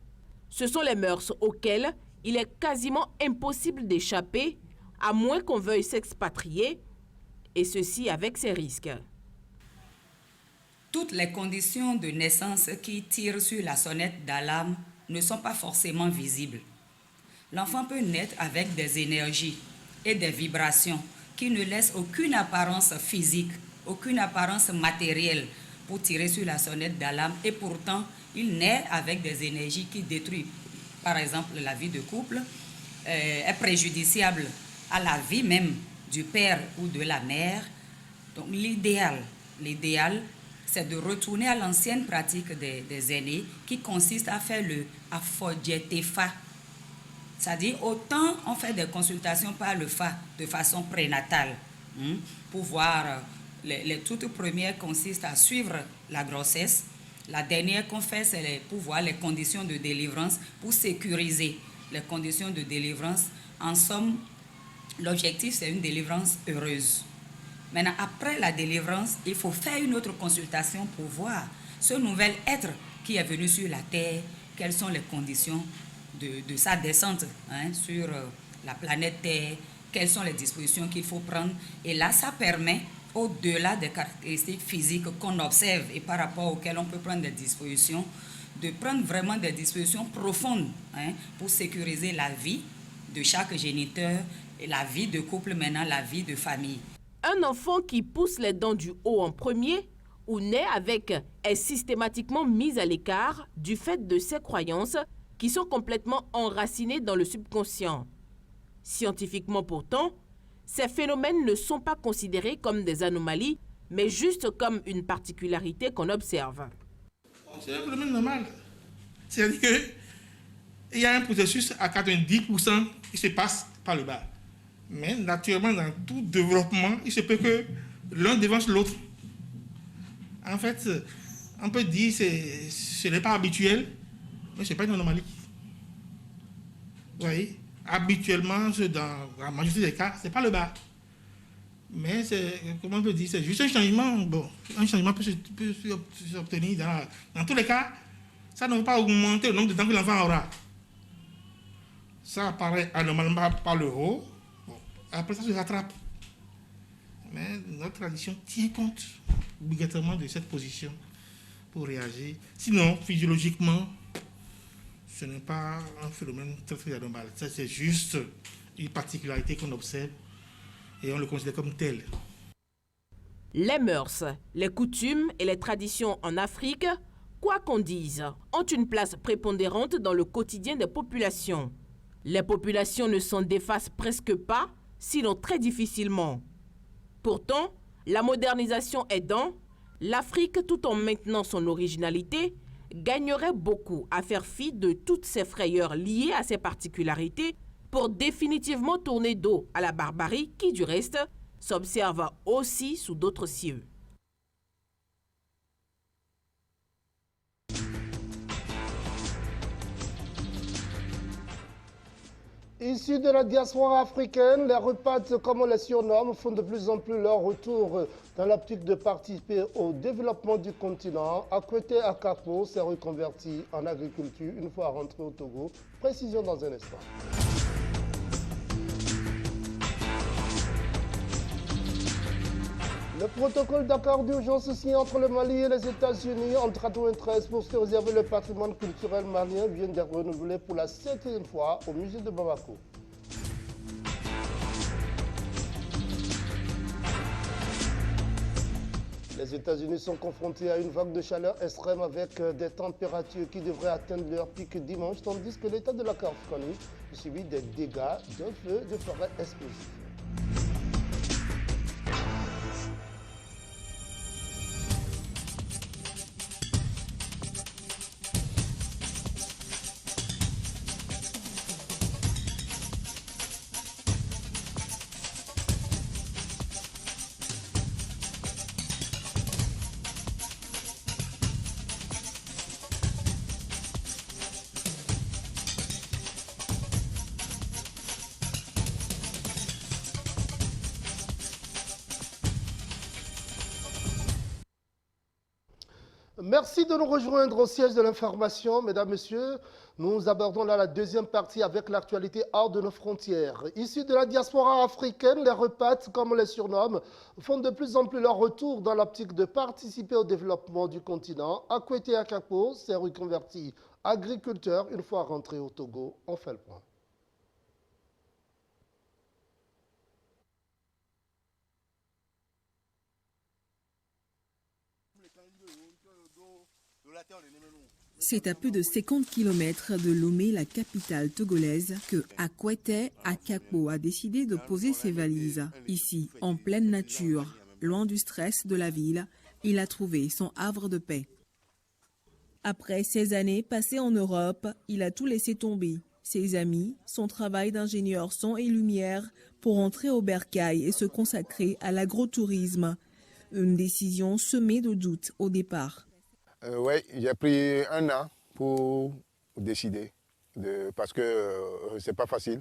Ce sont les mœurs auxquelles il est quasiment impossible d'échapper, à moins qu'on veuille s'expatrier, et ceci avec ses risques. Toutes les conditions de naissance qui tirent sur la sonnette d'alarme ne sont pas forcément visibles. L'enfant peut naître avec des énergies et des vibrations qui ne laissent aucune apparence physique, aucune apparence matérielle pour tirer sur la sonnette d'alarme, et pourtant il naît avec des énergies qui détruisent, par exemple, la vie de couple, est préjudiciable à la vie même du père ou de la mère. Donc l'idéal, c'est de retourner à l'ancienne pratique des aînés qui consiste à faire le Afodietefa. C'est-à-dire, autant on fait des consultations par le Fa de façon prénatale, pour voir, les toutes premières consistent à suivre la grossesse. La dernière qu'on fait, c'est pour voir les conditions de délivrance, pour sécuriser les conditions de délivrance. En somme, l'objectif, c'est une délivrance heureuse. Maintenant, après la délivrance, il faut faire une autre consultation pour voir ce nouvel être qui est venu sur la terre, quelles sont les conditions de sa descente sur la planète Terre, quelles sont les dispositions qu'il faut prendre. Et là, ça permet, au-delà des caractéristiques physiques qu'on observe et par rapport auxquelles on peut prendre des dispositions, de prendre vraiment des dispositions profondes pour sécuriser la vie de chaque géniteur, et la vie de couple, maintenant la vie de famille. Un enfant qui pousse les dents du haut en premier ou naît avec est systématiquement mis à l'écart du fait de ses croyances qui sont complètement enracinées dans le subconscient. Scientifiquement pourtant, ces phénomènes ne sont pas considérés comme des anomalies, mais juste comme une particularité qu'on observe. C'est un phénomène normal. C'est-à-dire qu'il y a un processus à 90% qui se passe par le bas. Mais naturellement, dans tout développement, il se peut que l'un devance l'autre. En fait, on peut dire que ce n'est pas habituel, mais ce n'est pas une anomalie. Vous voyez, habituellement, dans la majorité des cas, ce n'est pas le bas. Mais comment on peut dire, c'est juste un changement. Bon, un changement peut s'obtenir dans tous les cas. Ça ne va pas augmenter le nombre de dents que l'enfant aura. Ça apparaît anormalement par le haut. Après, ça se rattrape. Mais notre tradition tient compte obligatoirement de cette position pour réagir. Sinon, physiologiquement, ce n'est pas un phénomène très, très anormal. Ça, c'est juste une particularité qu'on observe et on le considère comme tel. Les mœurs, les coutumes et les traditions en Afrique, quoi qu'on dise, ont une place prépondérante dans le quotidien des populations. Les populations ne s'en défacent presque pas, sinon très difficilement. Pourtant, la modernisation aidant, l'Afrique, tout en maintenant son originalité, gagnerait beaucoup à faire fi de toutes ces frayeurs liées à ses particularités pour définitivement tourner dos à la barbarie qui, du reste, s'observe aussi sous d'autres cieux. Issus de la diaspora africaine, les repates, comme on les surnomme, font de plus en plus leur retour dans l'optique de participer au développement du continent. Akwete Akapo s'est reconverti en agriculture une fois rentré au Togo. Précision dans un instant. Le protocole d'accord d'urgence signé entre le Mali et les États-Unis en 1993 pour se réserver le patrimoine culturel malien vient d'être renouvelé pour la 7e fois au musée de Bamako. Les États-Unis sont confrontés à une vague de chaleur extrême avec des températures qui devraient atteindre leur pic dimanche, tandis que l'État de la Californie subit des dégâts d'un feu de forêt explosif. Merci de nous rejoindre au siège de l'information, mesdames, messieurs. Nous abordons là la deuxième partie avec l'actualité hors de nos frontières. Issus de la diaspora africaine, les repates, comme on les surnomme, font de plus en plus leur retour dans l'optique de participer au développement du continent. Akwete Akakpo s'est reconverti agriculteur une fois rentré au Togo. On fait le point. C'est à plus de 50 km de Lomé, la capitale togolaise, que Akwete Akakpo a décidé de poser ses valises. Ici, en pleine nature, loin du stress de la ville, il a trouvé son havre de paix. Après 16 années passées en Europe, il a tout laissé tomber. Ses amis, son travail d'ingénieur son et lumière pour entrer au bercail et se consacrer à l'agrotourisme. Une décision semée de doutes au départ. Oui, j'ai pris un an pour décider, parce que c'est pas facile.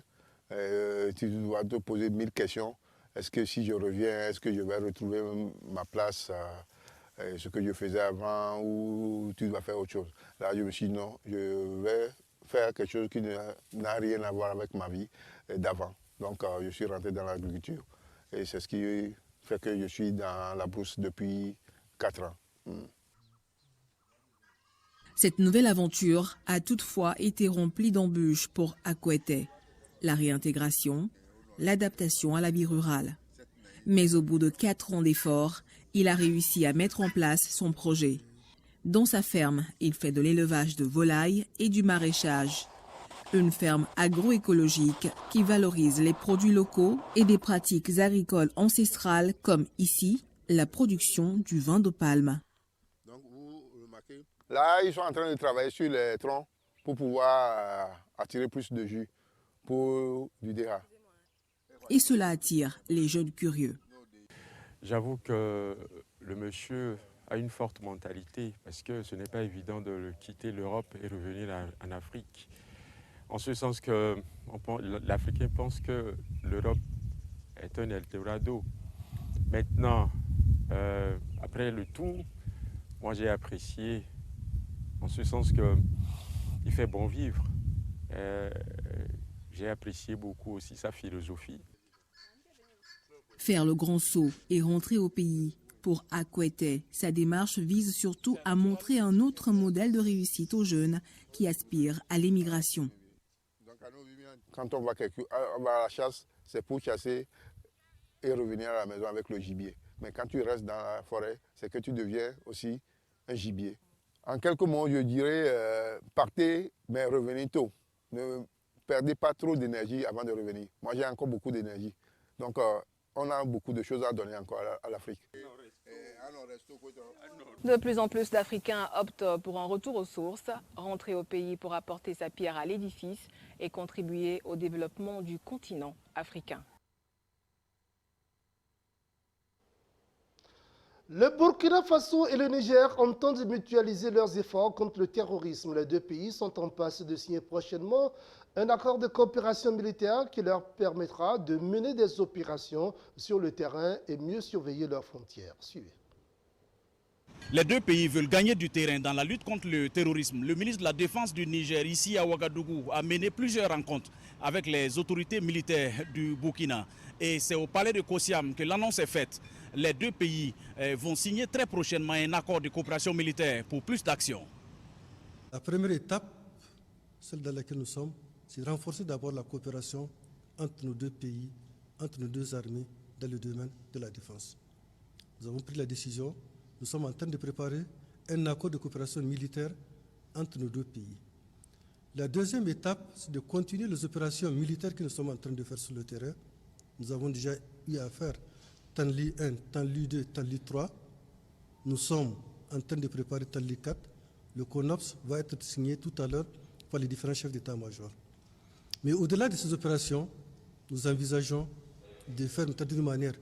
Tu dois te poser 1000 questions. Est-ce que si je reviens, est-ce que je vais retrouver ma place, ce que je faisais avant, ou tu dois faire autre chose? Là, je me suis dit non, je vais faire quelque chose qui n'a rien à voir avec ma vie d'avant. Donc, je suis rentré dans l'agriculture. Et c'est ce qui fait que je suis dans la brousse depuis 4 ans. Cette nouvelle aventure a toutefois été remplie d'embûches pour Akwete. La réintégration, l'adaptation à la vie rurale. Mais au bout de 4 ans d'efforts, il a réussi à mettre en place son projet. Dans sa ferme, il fait de l'élevage de volailles et du maraîchage. Une ferme agroécologique qui valorise les produits locaux et des pratiques agricoles ancestrales comme ici, la production du vin de palme. Là, ils sont en train de travailler sur les troncs pour pouvoir attirer plus de jus pour du DEHA. Et cela attire les jeunes curieux. J'avoue que le monsieur a une forte mentalité parce que ce n'est pas évident de quitter l'Europe et revenir en Afrique. En ce sens que l'Africain pense que l'Europe est un Eldorado. Maintenant, après le tout, moi j'ai apprécié en ce sens qu'il fait bon vivre. J'ai apprécié beaucoup aussi sa philosophie. Faire le grand saut et rentrer au pays. Pour Akwete, sa démarche vise surtout à montrer un autre modèle de réussite aux jeunes qui aspirent à l'émigration. Quand on va à la chasse, c'est pour chasser et revenir à la maison avec le gibier. Mais quand tu restes dans la forêt, c'est que tu deviens aussi un gibier. En quelques mots, je dirais, partez, mais revenez tôt. Ne perdez pas trop d'énergie avant de revenir. Moi, j'ai encore beaucoup d'énergie. Donc, on a beaucoup de choses à donner encore à l'Afrique. De plus en plus d'Africains optent pour un retour aux sources, rentrer au pays pour apporter sa pierre à l'édifice et contribuer au développement du continent africain. Le Burkina Faso et le Niger entendent mutualiser leurs efforts contre le terrorisme. Les deux pays sont en passe de signer prochainement un accord de coopération militaire qui leur permettra de mener des opérations sur le terrain et mieux surveiller leurs frontières. Suivez. Les deux pays veulent gagner du terrain dans la lutte contre le terrorisme. Le ministre de la Défense du Niger, ici à Ouagadougou, a mené plusieurs rencontres avec les autorités militaires du Burkina. Et c'est au palais de Kosiam que l'annonce est faite. Les deux pays vont signer très prochainement un accord de coopération militaire pour plus d'actions. La première étape, celle dans laquelle nous sommes, c'est de renforcer d'abord la coopération entre nos deux pays, entre nos deux armées dans le domaine de la défense. Nous avons pris la décision, nous sommes en train de préparer un accord de coopération militaire entre nos deux pays. La deuxième étape, c'est de continuer les opérations militaires que nous sommes en train de faire sur le terrain. Nous avons déjà eu à faire Tanli 1, Tanli 2, Tanli 3. Nous sommes en train de préparer Tanli 4. Le CONOPS va être signé tout à l'heure par les différents chefs d'état-major. Mais au-delà de ces opérations, nous envisageons de faire d'une manière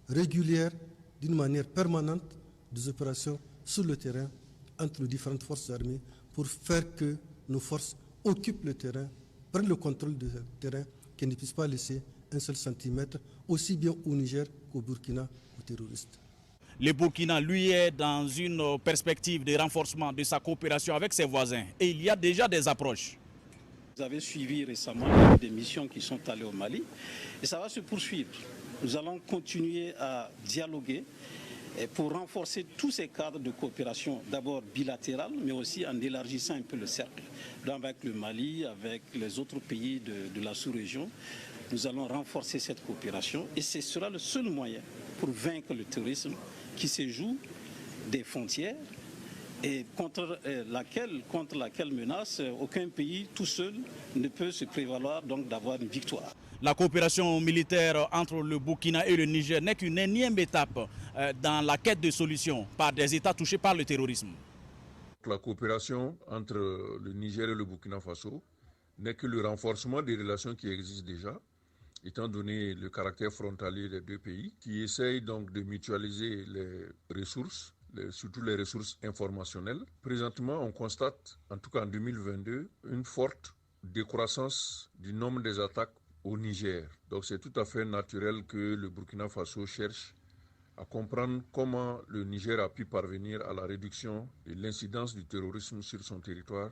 régulière, d'une manière permanente, des opérations sur le terrain entre nos différentes forces armées pour faire que nos forces occupent le terrain, prennent le contrôle du terrain, qu'elles ne puissent pas laisser un seul centimètre, aussi bien au Niger qu'au Burkina, aux terroristes. Le Burkina, lui, est dans une perspective de renforcement de sa coopération avec ses voisins. Et il y a déjà des approches. Vous avez suivi récemment des missions qui sont allées au Mali et ça va se poursuivre. Nous allons continuer à dialoguer pour renforcer tous ces cadres de coopération, d'abord bilatérale, mais aussi en élargissant un peu le cercle. Donc avec le Mali, avec les autres pays de la sous-région, nous allons renforcer cette coopération et ce sera le seul moyen pour vaincre le terrorisme qui se joue des frontières et contre laquelle menace aucun pays tout seul ne peut se prévaloir donc d'avoir une victoire. La coopération militaire entre le Burkina et le Niger n'est qu'une énième étape dans la quête de solutions par des États touchés par le terrorisme. La coopération entre le Niger et le Burkina Faso n'est que le renforcement des relations qui existent déjà, étant donné le caractère frontalier des deux pays, qui essayent donc de mutualiser les ressources, surtout les ressources informationnelles. Présentement, on constate, en tout cas en 2022, une forte décroissance du nombre des attaques au Niger. Donc c'est tout à fait naturel que le Burkina Faso cherche à comprendre comment le Niger a pu parvenir à la réduction de l'incidence du terrorisme sur son territoire.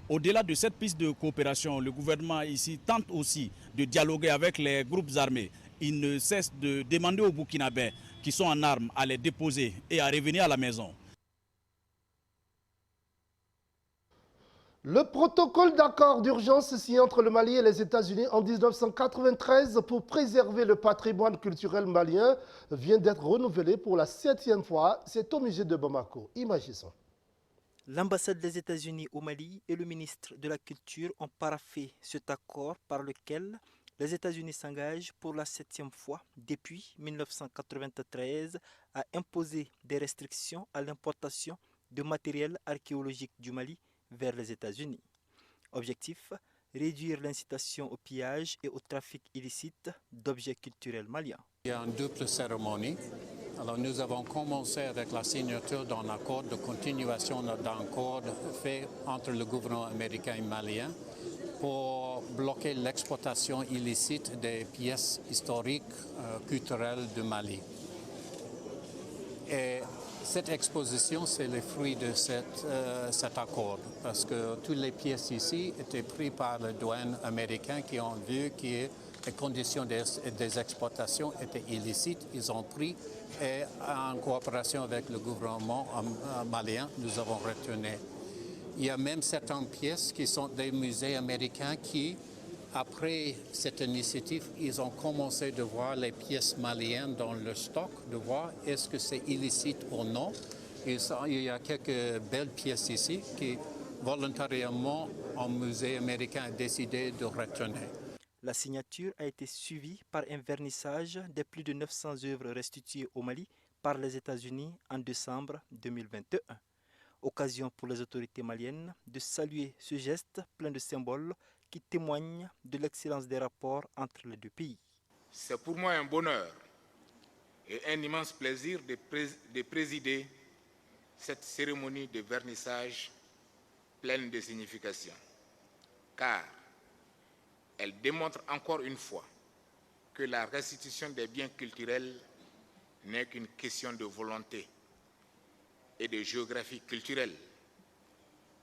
Au-delà de cette piste de coopération, le gouvernement ici tente aussi de dialoguer avec les groupes armés. Il ne cesse de demander aux Burkinabés qui sont en armes à les déposer et à revenir à la maison. Le protocole d'accord d'urgence signé entre le Mali et les États-Unis en 1993 pour préserver le patrimoine culturel malien vient d'être renouvelé pour la 7e fois. C'est au musée de Bamako. Imaginons. L'ambassade des États-Unis au Mali et le ministre de la Culture ont paraphé cet accord par lequel les États-Unis s'engagent pour la 7e fois depuis 1993 à imposer des restrictions à l'importation de matériel archéologique du Mali vers les États-Unis. Objectif, réduire l'incitation au pillage et au trafic illicite d'objets culturels maliens. Il y a une double cérémonie. Alors nous avons commencé avec la signature d'un accord de continuation d'un accord fait entre le gouvernement américain et malien pour bloquer l'exploitation illicite des pièces historiques culturelles du Mali. Et cette exposition, c'est le fruit de cet accord, parce que toutes les pièces ici étaient prises par les douanes américains qui ont vu que les conditions des exploitations étaient illicites. Ils ont pris et en coopération avec le gouvernement malien, nous avons retenu. Il y a même certaines pièces qui sont des musées américains qui, après cette initiative, ils ont commencé de voir les pièces maliennes dans le stock, de voir est-ce que c'est illicite ou non. Et ça, il y a quelques belles pièces ici qui, volontairement, un musée américain a décidé de retenir. La signature a été suivie par un vernissage de plus de 900 œuvres restituées au Mali par les États-Unis en décembre 2021. Occasion pour les autorités maliennes de saluer ce geste plein de symboles qui témoigne de l'excellence des rapports entre les deux pays. C'est pour moi un bonheur et un immense plaisir de présider cette cérémonie de vernissage pleine de signification, car elle démontre encore une fois que la restitution des biens culturels n'est qu'une question de volonté et de géographie culturelle,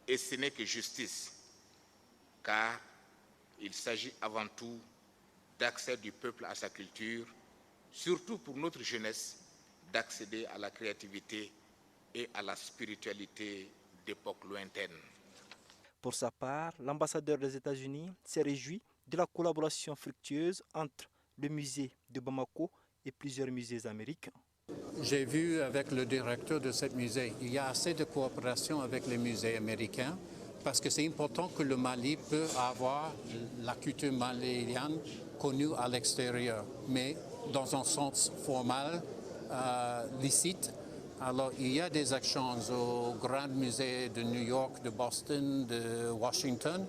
et ce n'est que justice, car il s'agit avant tout d'accès du peuple à sa culture, surtout pour notre jeunesse, d'accéder à la créativité et à la spiritualité d'époques lointaines. Pour sa part, l'ambassadeur des États-Unis s'est réjoui de la collaboration fructueuse entre le musée de Bamako et plusieurs musées américains. J'ai vu avec le directeur de ce musée, il y a assez de coopération avec les musées américains parce que c'est important que le Mali peut avoir la culture malienne connue à l'extérieur, mais dans un sens formel, licite. Alors il y a des échanges au Grand Musée de New York, de Boston, de Washington,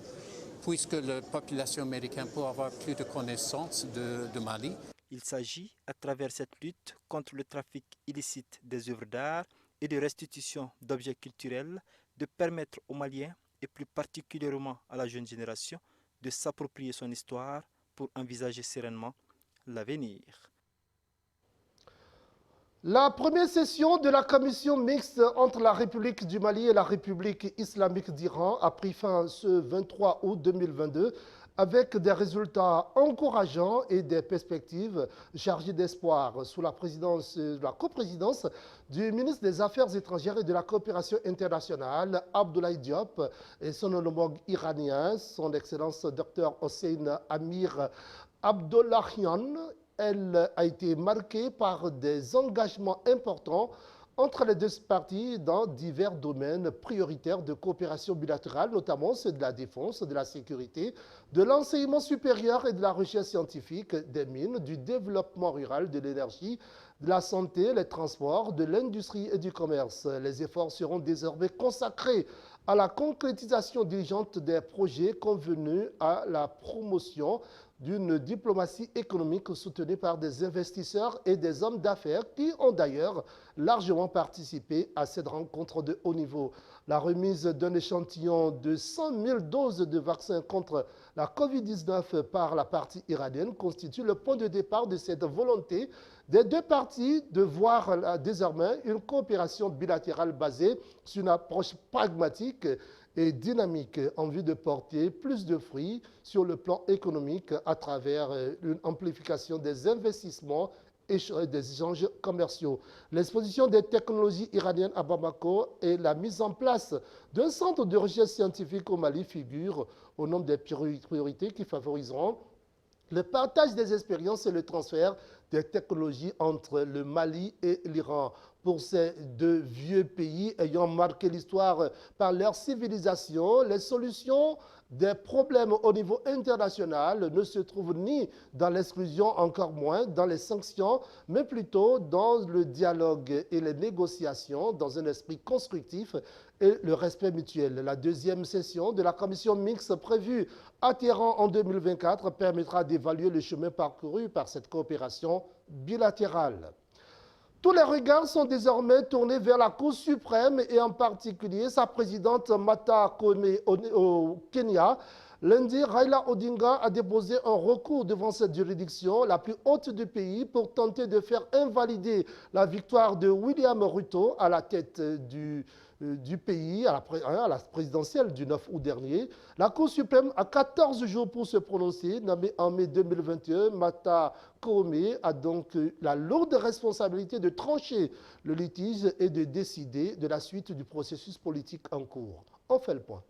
puisque la population américaine peut avoir plus de connaissances de Mali. Il s'agit, à travers cette lutte contre le trafic illicite des œuvres d'art et de restitution d'objets culturels, de permettre aux Maliens, et plus particulièrement à la jeune génération, de s'approprier son histoire pour envisager sereinement l'avenir. La première session de la commission mixte entre la République du Mali et la République islamique d'Iran a pris fin ce 23 août 2022 avec des résultats encourageants et des perspectives chargées d'espoir. Sous la coprésidence du ministre des Affaires étrangères et de la coopération internationale, Abdoulaye Diop, et son homologue iranien, son Excellence Dr Hossein Amir Abdollahian, elle a été marquée par des engagements importants entre les deux parties dans divers domaines prioritaires de coopération bilatérale, notamment ceux de la défense, de la sécurité, de l'enseignement supérieur et de la recherche scientifique, des mines, du développement rural, de l'énergie, de la santé, les transports, de l'industrie et du commerce. Les efforts seront désormais consacrés à la concrétisation diligente des projets convenus à la promotion d'une diplomatie économique soutenue par des investisseurs et des hommes d'affaires qui ont d'ailleurs largement participé à cette rencontre de haut niveau. La remise d'un échantillon de 100 000 doses de vaccins contre la COVID-19 par la partie iranienne constitue le point de départ de cette volonté des deux parties de voir désormais une coopération bilatérale basée sur une approche pragmatique et dynamique en vue de porter plus de fruits sur le plan économique à travers une amplification des investissements et des échanges commerciaux. L'exposition des technologies iraniennes à Bamako et la mise en place d'un centre de recherche scientifique au Mali figurent au nombre des priorités qui favoriseront le partage des expériences et le transfert des technologies entre le Mali et l'Iran. Pour ces deux vieux pays ayant marqué l'histoire par leur civilisation, les solutions des problèmes au niveau international ne se trouvent ni dans l'exclusion, encore moins dans les sanctions, mais plutôt dans le dialogue et les négociations dans un esprit constructif et le respect mutuel. La deuxième session de la commission mixte prévue à Téhéran en 2024 permettra d'évaluer le chemin parcouru par cette coopération bilatérale. Tous les regards sont désormais tournés vers la Cour suprême et en particulier sa présidente Martha Koome au Kenya. Lundi, Raila Odinga a déposé un recours devant cette juridiction, la plus haute du pays, pour tenter de faire invalider la victoire de William Ruto à la tête du pays, à la présidentielle du 9 août dernier. La Cour suprême a 14 jours pour se prononcer. Nommée en mai 2021, Martha Koome a donc la lourde responsabilité de trancher le litige et de décider de la suite du processus politique en cours. On fait le point.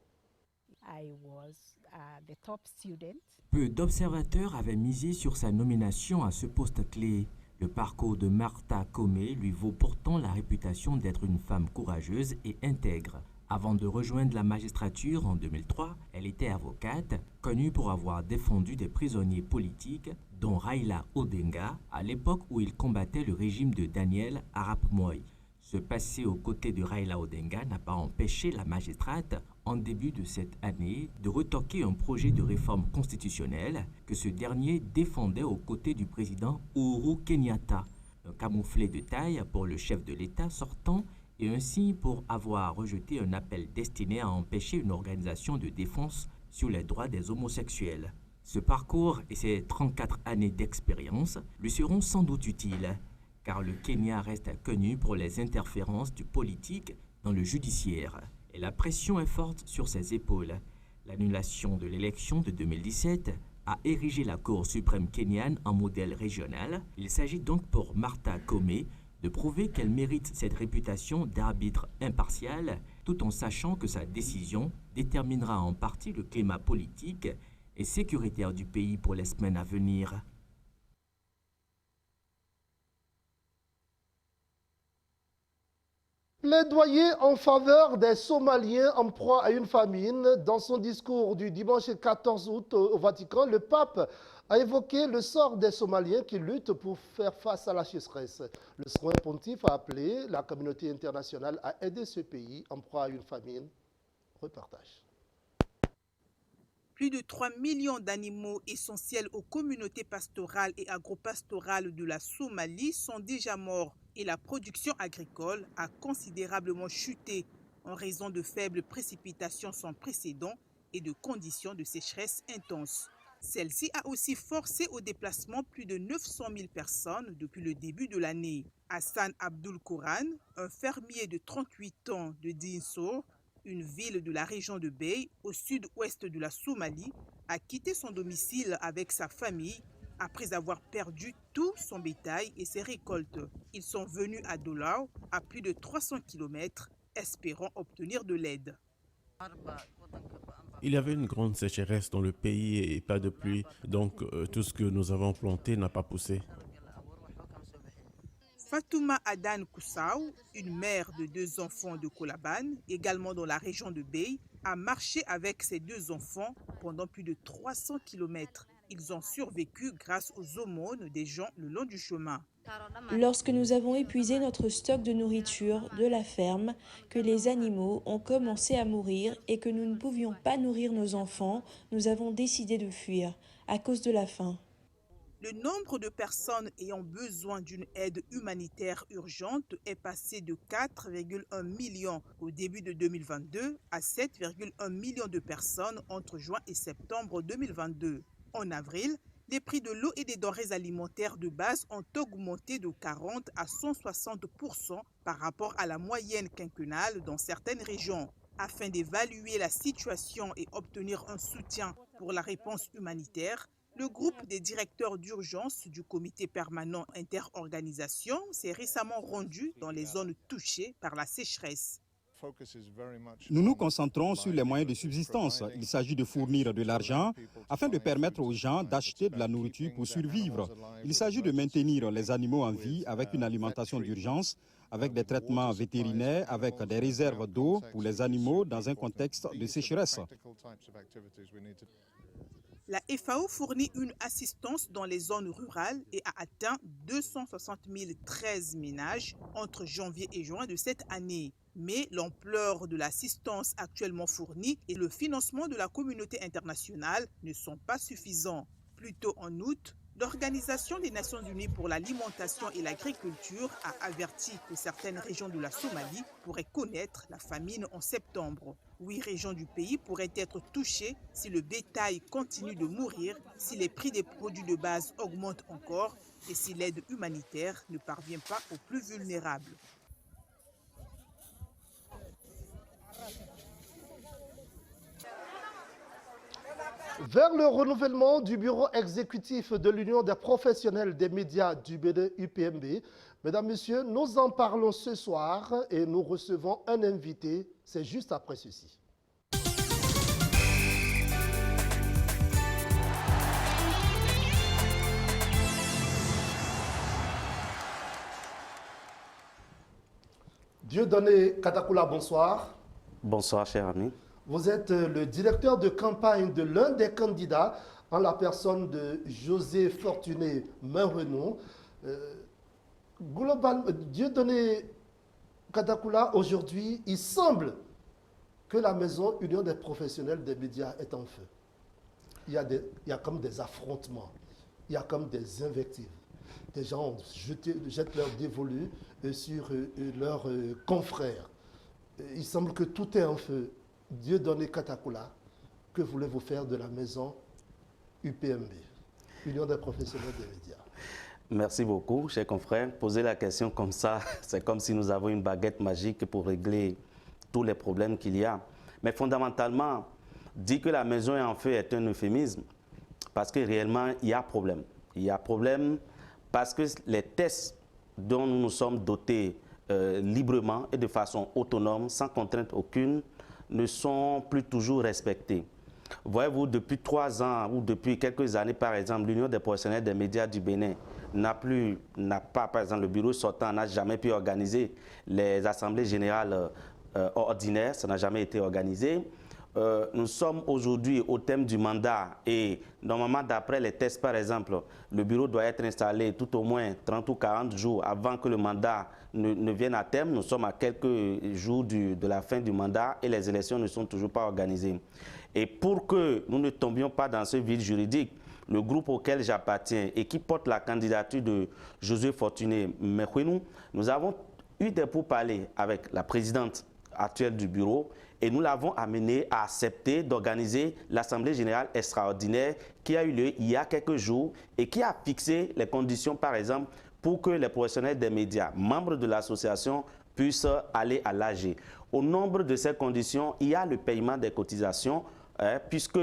Peu d'observateurs avaient misé sur sa nomination à ce poste clé. Le parcours de Martha Koome lui vaut pourtant la réputation d'être une femme courageuse et intègre. Avant de rejoindre la magistrature en 2003, elle était avocate, connue pour avoir défendu des prisonniers politiques, dont Raila Odinga, à l'époque où il combattait le régime de Daniel Arap Moi. Se passer aux côtés de Raila Odinga n'a pas empêché la magistrate, en début de cette année, de retoquer un projet de réforme constitutionnelle que ce dernier défendait aux côtés du président Uhuru Kenyatta. Un camouflet de taille pour le chef de l'État sortant et un signe pour avoir rejeté un appel destiné à empêcher une organisation de défense sur les droits des homosexuels. Ce parcours et ses 34 années d'expérience lui seront sans doute utiles, car le Kenya reste connu pour les interférences du politique dans le judiciaire. Et la pression est forte sur ses épaules. L'annulation de l'élection de 2017 a érigé la Cour suprême kenyane en modèle régional. Il s'agit donc pour Martha Koome de prouver qu'elle mérite cette réputation d'arbitre impartial, tout en sachant que sa décision déterminera en partie le climat politique et sécuritaire du pays pour les semaines à venir. Plaidoyer en faveur des Somaliens en proie à une famine. Dans son discours du dimanche 14 août au Vatican, le pape a évoqué le sort des Somaliens qui luttent pour faire face à la sécheresse. Le souverain pontife a appelé la communauté internationale à aider ce pays en proie à une famine. Reportage. Plus de 3 millions d'animaux essentiels aux communautés pastorales et agropastorales de la Somalie sont déjà morts et la production agricole a considérablement chuté en raison de faibles précipitations sans précédent et de conditions de sécheresse intenses. Celle-ci a aussi forcé au déplacement plus de 900 000 personnes depuis le début de l'année. Hassan Abdul Koran, un fermier de 38 ans de Dinsour, une ville de la région de Bey, au sud-ouest de la Somalie, a quitté son domicile avec sa famille après avoir perdu tout son bétail et ses récoltes. Ils sont venus à Dolau, à plus de 300 km, espérant obtenir de l'aide. Il y avait une grande sécheresse dans le pays et pas de pluie, donc tout ce que nous avons planté n'a pas poussé. Fatouma Adan Koussaou, une mère de 2 enfants de Kolaban, également dans la région de Bey, a marché avec ses 2 enfants pendant plus de 300 km. Ils ont survécu grâce aux aumônes des gens le long du chemin. Lorsque nous avons épuisé notre stock de nourriture de la ferme, que les animaux ont commencé à mourir et que nous ne pouvions pas nourrir nos enfants, nous avons décidé de fuir à cause de la faim. Le nombre de personnes ayant besoin d'une aide humanitaire urgente est passé de 4,1 millions au début de 2022 à 7,1 millions de personnes entre juin et septembre 2022. En avril, les prix de l'eau et des denrées alimentaires de base ont augmenté de 40 à 160% par rapport à la moyenne quinquennale dans certaines régions. Afin d'évaluer la situation et obtenir un soutien pour la réponse humanitaire, le groupe des directeurs d'urgence du comité permanent interorganisation s'est récemment rendu dans les zones touchées par la sécheresse. Nous nous concentrons sur les moyens de subsistance. Il s'agit de fournir de l'argent afin de permettre aux gens d'acheter de la nourriture pour survivre. Il s'agit de maintenir les animaux en vie avec une alimentation d'urgence, avec des traitements vétérinaires, avec des réserves d'eau pour les animaux dans un contexte de sécheresse. La FAO fournit une assistance dans les zones rurales et a atteint 260 013 ménages entre janvier et juin de cette année. Mais l'ampleur de l'assistance actuellement fournie et le financement de la communauté internationale ne sont pas suffisants. Plus tôt en août, l'Organisation des Nations Unies pour l'alimentation et l'agriculture a averti que certaines régions de la Somalie pourraient connaître la famine en septembre. 8 régions du pays pourraient être touchées si le bétail continue de mourir, si les prix des produits de base augmentent encore et si l'aide humanitaire ne parvient pas aux plus vulnérables. Vers le renouvellement du bureau exécutif de l'Union des professionnels des médias du Bénin UPMB, mesdames, messieurs, nous en parlons ce soir et nous recevons un invité. C'est juste après ceci. Dieudonné Katakula, bonsoir. Bonsoir, cher ami. Vous êtes le directeur de campagne de l'un des candidats en la personne de José Fortuné Menrenou. Dieudonné Katakula, aujourd'hui, il semble que la maison Union des professionnels des médias est en feu. Il y a comme des affrontements, il y a comme des invectives. Des gens jettent leur dévolu sur leurs confrères. Il semble que tout est en feu. Dieudonné Katakula, que voulez-vous faire de la maison UPMB, Union des professionnels des médias? Merci beaucoup, chers confrères. Poser la question comme ça, c'est comme si nous avons une baguette magique pour régler tous les problèmes qu'il y a. Mais fondamentalement, dire que la maison est en feu est un euphémisme, parce que réellement, il y a problème. Il y a problème parce que les tests dont nous nous sommes dotés librement et de façon autonome, sans contrainte aucune, ne sont plus toujours respectés. Voyez-vous, depuis 3 ans ou depuis quelques années, par exemple, l'Union des professionnels des médias du Bénin n'a pas, par exemple, le bureau sortant n'a jamais pu organiser les assemblées générales ordinaires, ça n'a jamais été organisé. Nous sommes aujourd'hui au thème du mandat et normalement d'après les tests par exemple, le bureau doit être installé tout au moins 30 ou 40 jours avant que le mandat ne vienne à terme. Nous sommes à quelques jours de la fin du mandat et les élections ne sont toujours pas organisées. Et pour que nous ne tombions pas dans ce vide juridique, le groupe auquel j'appartiens et qui porte la candidature de José Fortuné Menrenou, nous avons eu des pourparlers avec la présidente actuel du bureau et nous l'avons amené à accepter d'organiser l'Assemblée générale extraordinaire qui a eu lieu il y a quelques jours et qui a fixé les conditions, par exemple, pour que les professionnels des médias, membres de l'association, puissent aller à l'AG. Au nombre de ces conditions, il y a le paiement des cotisations, puisque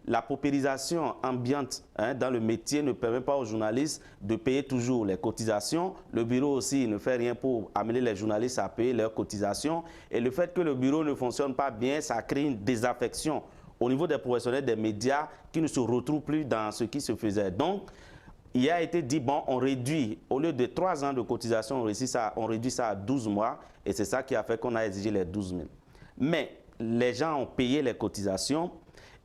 la paupérisation ambiante dans le métier ne permet pas aux journalistes de payer toujours les cotisations. Le bureau aussi ne fait rien pour amener les journalistes à payer leurs cotisations. Et le fait que le bureau ne fonctionne pas bien, ça crée une désaffection au niveau des professionnels des médias qui ne se retrouvent plus dans ce qui se faisait. Donc, il a été dit, bon, on réduit, au lieu de 3 ans de cotisation, on réduit ça à 12 mois. Et c'est ça qui a fait qu'on a exigé les 12 000. Mais les gens ont payé les cotisations.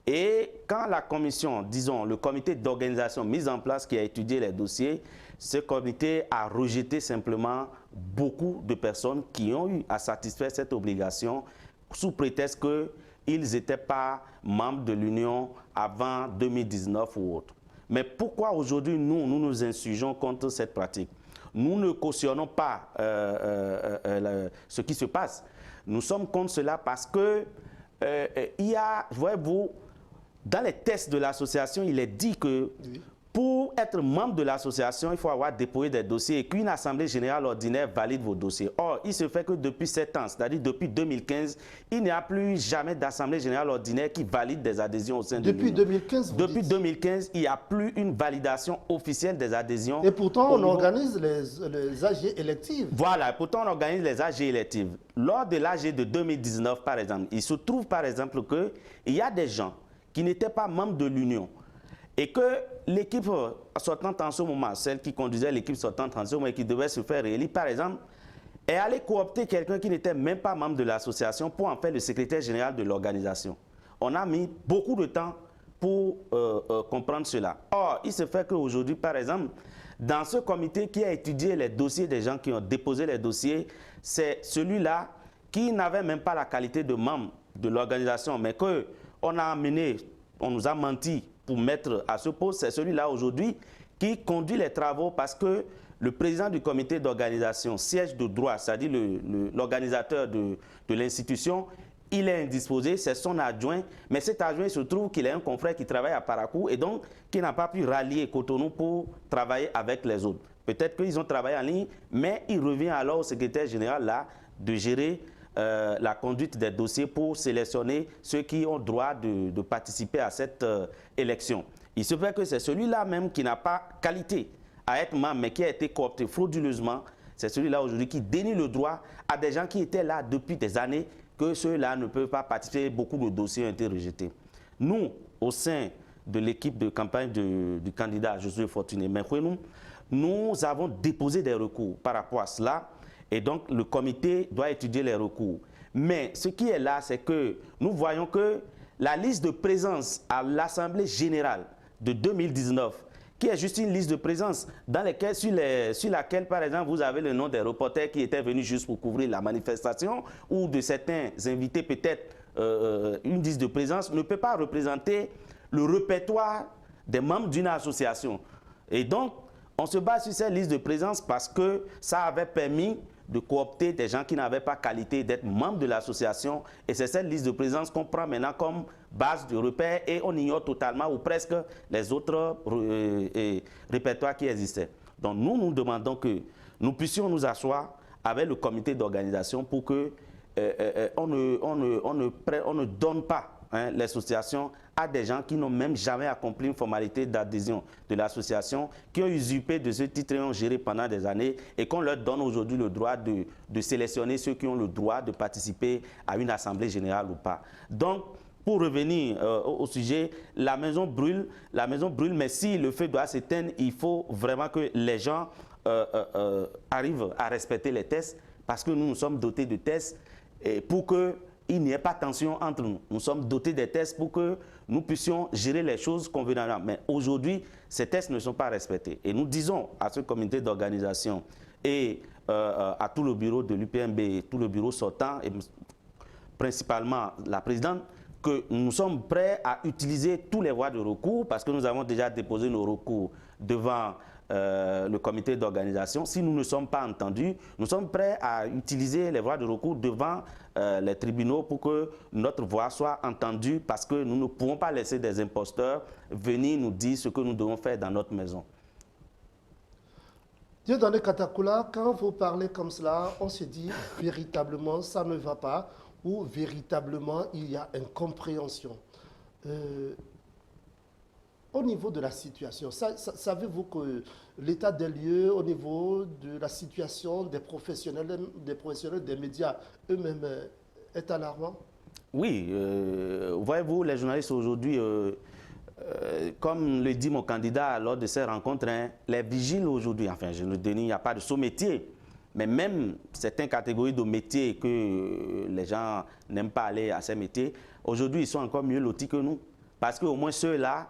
Et quand la commission, disons, le comité d'organisation mis en place qui a étudié les dossiers, ce comité a rejeté simplement beaucoup de personnes qui ont eu à satisfaire cette obligation sous prétexte qu'ils n'étaient pas membres de l'Union avant 2019 ou autre. Mais pourquoi aujourd'hui nous nous insurgeons contre cette pratique? Nous ne cautionnons pas ce qui se passe. Nous sommes contre cela parce que il y a, voyez-vous, dans les tests de l'association, il est dit que pour être membre de l'association, il faut avoir déposé des dossiers et qu'une assemblée générale ordinaire valide vos dossiers. Or, il se fait que depuis 7 ans, c'est-à-dire depuis 2015, il n'y a plus jamais d'assemblée générale ordinaire qui valide des adhésions au sein de l'Union. Depuis 2015, Depuis 2015, il n'y a plus une validation officielle des adhésions. Et pourtant, on organise les AG électives. Voilà, pourtant on organise les AG électives. Lors de l'AG de 2019, par exemple, il se trouve par exemple qu'il y a des gens qui n'étaient pas membres de l'Union et que l'équipe sortante en ce moment, celle qui conduisait l'équipe sortante en ce moment et qui devait se faire réélire, par exemple, est allée coopter quelqu'un qui n'était même pas membre de l'association pour en faire le secrétaire général de l'organisation. On a mis beaucoup de temps pour comprendre cela. Or, il se fait qu'aujourd'hui, par exemple, dans ce comité qui a étudié les dossiers des gens qui ont déposé les dossiers, c'est celui-là qui n'avait même pas la qualité de membre de l'organisation, mais qu'on a amené, on nous a menti pour mettre à ce poste, c'est celui-là aujourd'hui qui conduit les travaux parce que le président du comité d'organisation, siège de droit, c'est-à-dire l'organisateur de l'institution, il est indisposé, c'est son adjoint, mais cet adjoint se trouve qu'il a un confrère qui travaille à Parakou et donc qui n'a pas pu rallier Cotonou pour travailler avec les autres. Peut-être qu'ils ont travaillé en ligne, mais il revient alors au secrétaire général là de gérer la conduite des dossiers pour sélectionner ceux qui ont droit de participer à cette élection. Il se fait que c'est celui-là même qui n'a pas qualité à être membre, mais qui a été coopté frauduleusement. C'est celui-là aujourd'hui qui dénie le droit à des gens qui étaient là depuis des années, que ceux-là ne peuvent pas participer. Beaucoup de dossiers ont été rejetés. Nous, au sein de l'équipe de campagne du candidat Josué Fortuné Menkouenou, nous avons déposé des recours par rapport à cela. Et donc, le comité doit étudier les recours. Mais ce qui est là, c'est que nous voyons que la liste de présence à l'Assemblée générale de 2019, qui est juste une liste de présence sur laquelle, par exemple, vous avez le nom des reporters qui étaient venus juste pour couvrir la manifestation, ou de certains invités, peut-être une liste de présence, ne peut pas représenter le répertoire des membres d'une association. Et donc, on se base sur cette liste de présence parce que ça avait permis de coopter des gens qui n'avaient pas qualité d'être membres de l'association. Et c'est cette liste de présence qu'on prend maintenant comme base de repère et on ignore totalement ou presque les autres répertoires qui existaient. Donc nous demandons que nous puissions nous asseoir avec le comité d'organisation pour que on ne donne pas l'association à des gens qui n'ont même jamais accompli une formalité d'adhésion de l'association, qui ont usurpé de ce titre et ont géré pendant des années et qu'on leur donne aujourd'hui le droit de sélectionner ceux qui ont le droit de participer à une assemblée générale ou pas. Donc, pour revenir au sujet, la maison brûle, mais si le feu doit s'éteindre, il faut vraiment que les gens arrivent à respecter les tests parce que nous sommes dotés de tests et pour qu'il n'y ait pas de tension entre nous. Nous sommes dotés des tests pour que nous puissions gérer les choses convenablement. Mais aujourd'hui, ces tests ne sont pas respectés. Et nous disons à ce comité d'organisation et à tout le bureau de l'UPMB, tout le bureau sortant, et principalement la présidente, que nous sommes prêts à utiliser tous les voies de recours parce que nous avons déjà déposé nos recours devant le comité d'organisation. Si nous ne sommes pas entendus, nous sommes prêts à utiliser les voies de recours devant les tribunaux pour que notre voix soit entendue, parce que nous ne pouvons pas laisser des imposteurs venir nous dire ce que nous devons faire dans notre maison. Dieudonné Katakula, quand vous parlez comme cela, on se dit véritablement ça ne va pas ou véritablement il y a incompréhension. Au niveau de la situation, savez-vous que l'état des lieux, au niveau de la situation des professionnels des médias eux-mêmes est alarmant? Oui, voyez-vous, les journalistes aujourd'hui, comme le dit mon candidat lors de ces rencontres, hein, les vigiles aujourd'hui, enfin je le dénie, il n'y a pas de sous-métier, mais même certaines catégories de métiers que les gens n'aiment pas aller à ces métiers, aujourd'hui ils sont encore mieux lotis que nous. Parce qu'au moins ceux-là,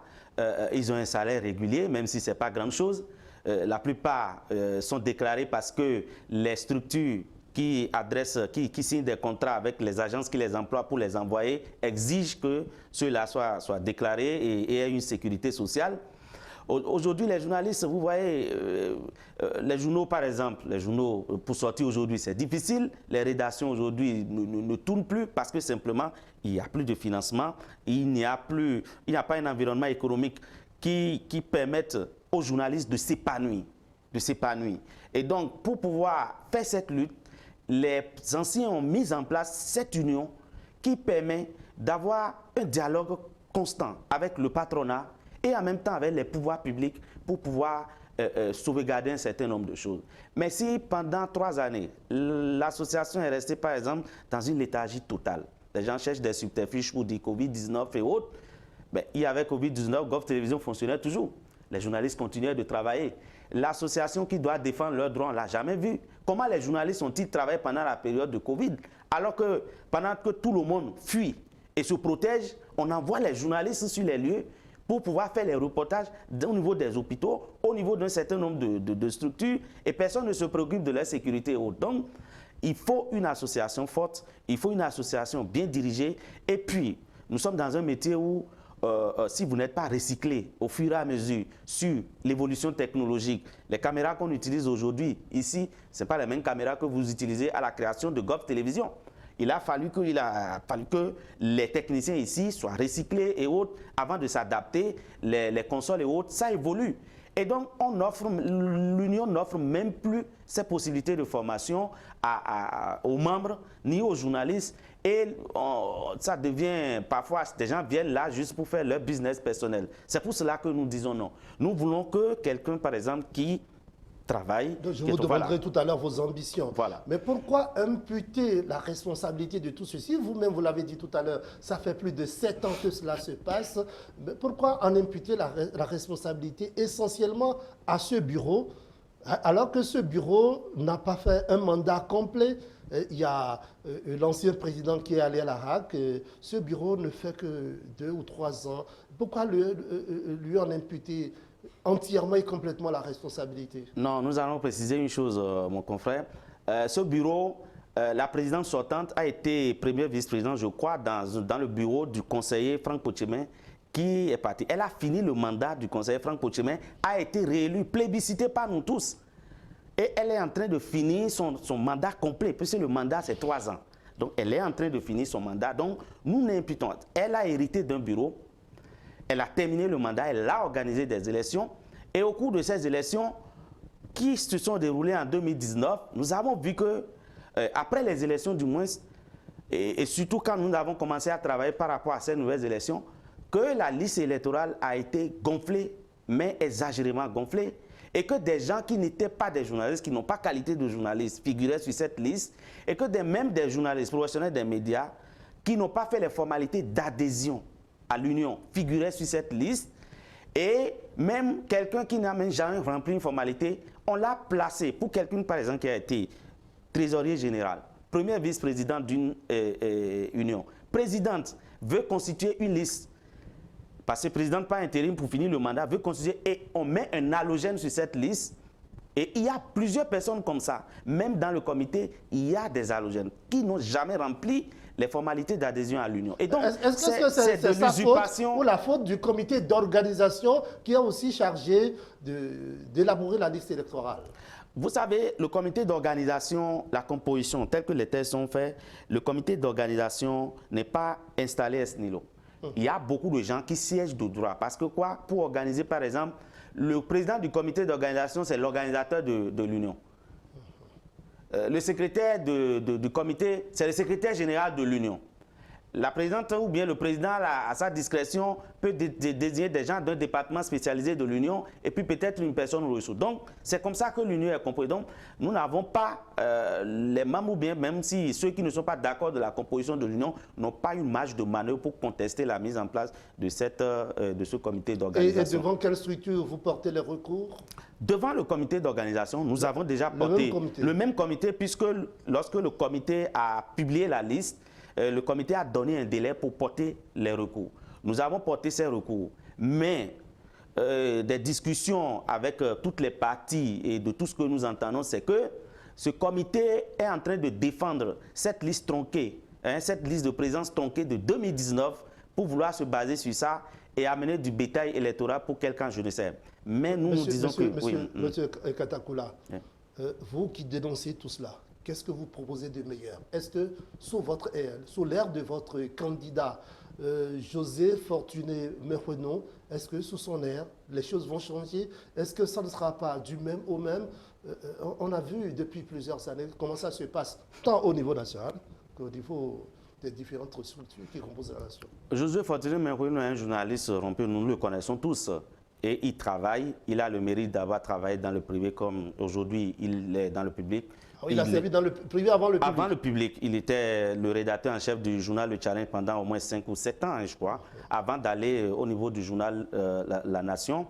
ils ont un salaire régulier, même si ce n'est pas grande chose. La plupart sont déclarés parce que les structures qui signent des contrats avec les agences qui les emploient pour les envoyer exigent que ceux-là soient déclarés et aient une sécurité sociale. Aujourd'hui, les journalistes, vous voyez, les journaux par exemple, les journaux pour sortir aujourd'hui, c'est difficile. Les rédactions aujourd'hui ne tournent plus parce que simplement, il n'y a plus de financement, il n'y a pas un environnement économique qui permette aux journalistes de s'épanouir. Et donc, pour pouvoir faire cette lutte, les anciens ont mis en place cette union qui permet d'avoir un dialogue constant avec le patronat et en même temps avec les pouvoirs publics pour pouvoir sauvegarder un certain nombre de choses. Mais si pendant 3 années, l'association est restée par exemple dans une léthargie totale, les gens cherchent des subterfuges pour dire Covid-19 et autres, ben, il y avait Covid-19, Gov Télévision fonctionnait toujours. Les journalistes continuaient de travailler. L'association qui doit défendre leurs droits, on ne l'a jamais vu. Comment les journalistes ont-ils travaillé pendant la période de Covid? Alors que pendant que tout le monde fuit et se protège, on envoie les journalistes sur les lieux pour pouvoir faire les reportages au niveau des hôpitaux, au niveau d'un certain nombre de structures, et personne ne se préoccupe de leur sécurité. Donc, il faut une association forte, il faut une association bien dirigée, et puis, nous sommes dans un métier où, si vous n'êtes pas recyclé au fur et à mesure sur l'évolution technologique, les caméras qu'on utilise aujourd'hui, ici, ce n'est pas les mêmes caméras que vous utilisez à la création de Gov Télévision. Il a fallu que les techniciens ici soient recyclés et autres avant de s'adapter, les consoles et autres, ça évolue. Et donc, l'Union n'offre même plus ces possibilités de formation aux membres ni aux journalistes. Et ça devient, parfois, des gens viennent là juste pour faire leur business personnel. C'est pour cela que nous disons non. Nous voulons que quelqu'un, par exemple, qui travaille... Je vous demanderai tout à l'heure vos ambitions. Voilà. Mais pourquoi imputer la responsabilité de tout ceci? Vous-même, vous l'avez dit tout à l'heure, ça fait plus de 7 ans que cela se passe. Mais pourquoi en imputer la responsabilité essentiellement à ce bureau, alors que ce bureau n'a pas fait un mandat complet? Il y a l'ancien président qui est allé à la RAC. Ce bureau ne fait que 2 ou 3 ans. Pourquoi lui en imputer entièrement et complètement la responsabilité? Non, nous allons préciser une chose, mon confrère. Ce bureau, la présidente sortante a été première vice-présidente, je crois, dans le bureau du conseiller Franck Pochemin qui est parti. Elle a fini le mandat du conseiller Franck Pochemin, a été réélue, plébiscitée par nous tous. Et elle est en train de finir son mandat complet, puisque le mandat c'est 3 ans. Donc elle est en train de finir son mandat. Donc nous n'imputons. Elle a hérité d'un bureau. Elle a terminé le mandat, elle a organisé des élections. Et au cours de ces élections, qui se sont déroulées en 2019, nous avons vu que, après les élections du moins, et surtout quand nous avons commencé à travailler par rapport à ces nouvelles élections, que la liste électorale a été gonflée, mais exagérément gonflée, et que des gens qui n'étaient pas des journalistes, qui n'ont pas qualité de journalistes, figuraient sur cette liste, et que même des journalistes professionnels des médias, qui n'ont pas fait les formalités d'adhésion à l'Union, figuraient sur cette liste, et même quelqu'un qui n'a même jamais rempli une formalité, on l'a placé pour quelqu'un, par exemple, qui a été trésorier général, premier vice-président d'une union. Présidente veut constituer une liste, parce que présidente par intérim pour finir le mandat veut constituer, et on met un halogène sur cette liste, Et il y a plusieurs personnes comme ça. Même dans le comité, il y a des halogènes qui n'ont jamais rempli les formalités d'adhésion à l'Union. Et donc, est-ce que c'est de sa faute l'usurpation ou la faute du comité d'organisation qui est aussi chargé d'élaborer la liste électorale? Vous savez, le comité d'organisation, la composition, telle que les tests sont faits, le comité d'organisation n'est pas installé à ce niveau. Il y a beaucoup de gens qui siègent de droit. Parce que quoi? Pour organiser, par exemple, le président du comité d'organisation, c'est l'organisateur de l'Union. Le secrétaire du comité, c'est le secrétaire général de l'Union. La présidente ou bien le président, à sa discrétion, peut désigner des gens d'un département spécialisé de l'Union et puis peut-être une personne ressource. Donc, c'est comme ça que l'Union est composée. Donc, nous n'avons pas les membres, ou bien même si ceux qui ne sont pas d'accord de la composition de l'Union n'ont pas une marge de manœuvre pour contester la mise en place de ce comité d'organisation. Et devant quelle structure vous portez les recours? Devant le comité d'organisation, nous avons déjà porté le même comité, puisque lorsque le comité a publié la liste, le comité a donné un délai pour porter les recours. Nous avons porté ces recours, mais des discussions avec toutes les parties et de tout ce que nous entendons, c'est que ce comité est en train de défendre cette liste tronquée, cette liste de présence tronquée de 2019 pour vouloir se baser sur ça et amener du bétail électoral pour quelqu'un, je ne sais. Mais nous, nous disons que... Monsieur Katakula, vous qui dénoncez tout cela, qu'est-ce que vous proposez de meilleur? Est-ce que sous l'ère de votre candidat, José Fortuné Merono, est-ce que sous son ère, les choses vont changer? Est-ce que ça ne sera pas du même au même? On a vu depuis plusieurs années comment ça se passe, tant au niveau national qu'au niveau des différentes structures qui composent la nation. José Fortuné Merono est un journaliste rompu, nous le connaissons tous. Et il travaille, il a le mérite d'avoir travaillé dans le privé comme aujourd'hui il est dans le public. Il a servi dans le privé avant le public. Avant le public, il était le rédacteur en chef du journal Le Challenge pendant au moins 5 ou 7 ans, je crois, avant d'aller au niveau du journal La Nation.